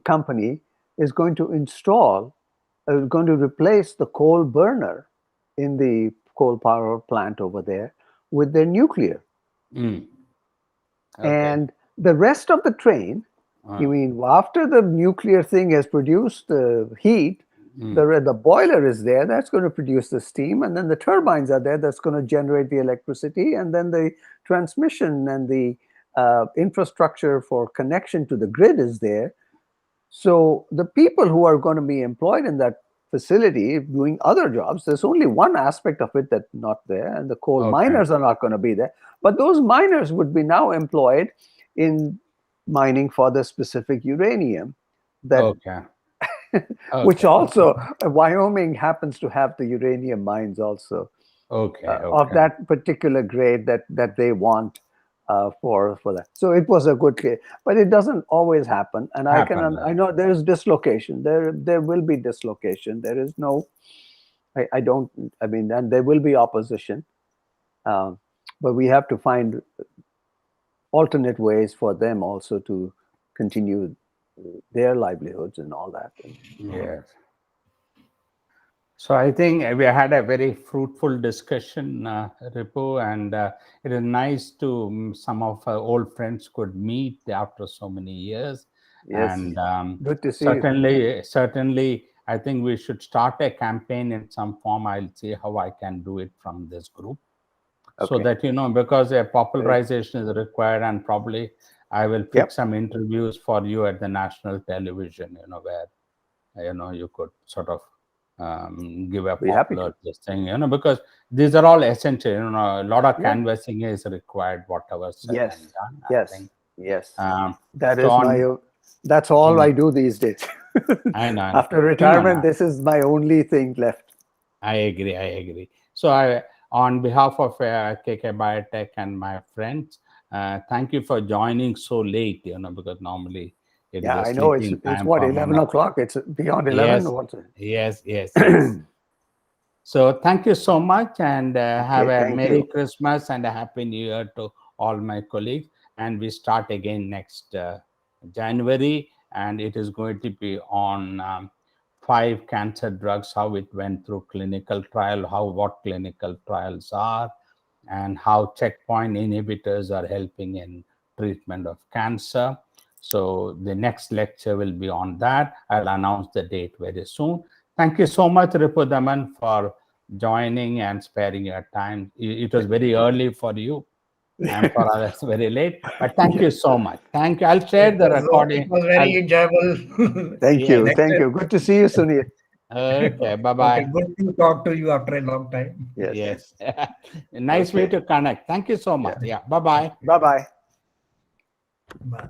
company is going to going to replace the coal burner in the coal power plant over there with their nuclear. And the rest of the train, you mean after the nuclear thing has produced the heat, the boiler is there, that's going to produce the steam, and then the turbines are there, that's going to generate the electricity, and then the transmission and the infrastructure for connection to the grid is there. So the people who are going to be employed in that facility doing other jobs, there's only one aspect of it that's not there, and the coal miners are not going to be there. But those miners would be now employed in mining for the specific uranium that which also Wyoming happens to have the uranium mines also of that particular grade that they want for that. So it was a good case, but it doesn't always happen. And I know there is dislocation. There will be dislocation. There is no, and there will be opposition, but we have to find alternate ways for them also to continue their livelihoods and all that. Yes. So I think we had a very fruitful discussion, Ripu, and it is nice to some of our old friends could meet after so many years. Yes, and good to see you. Certainly, I think we should start a campaign in some form. I'll see how I can do it from this group. So that, because a popularization is required, and probably I will pick some interviews for you at the national television, where, you could sort of give a popular this thing, because these are all essential, a lot of canvassing is required, whatever said and done. Yes. That's all I do these days. I know. After retirement, this is my only thing left. I agree. So on behalf of KK Biotech and my friends, thank you for joining so late, because normally I know it's what, 11 o'clock? It's beyond 11? Yes. So thank you so much, and have a Merry Christmas and a Happy New Year to all my colleagues. And we start again next January, and it is going to be on 5 cancer drugs, how it went through clinical trial, what clinical trials are, and how checkpoint inhibitors are helping in treatment of cancer. So the next lecture will be on that. I'll announce the date very soon. Thank you so much, Ripudaman, for joining and sparing your time. It was very early for you, and for others very late. But thank you so much. Thank you. I'll share the recording. It was very enjoyable. Thank you. Good to see you, Sunil. Okay, bye-bye. Good to talk to you after a long time. Yes. Nice way to connect. Thank you so much. Yeah, bye-bye. Bye-bye. Bye.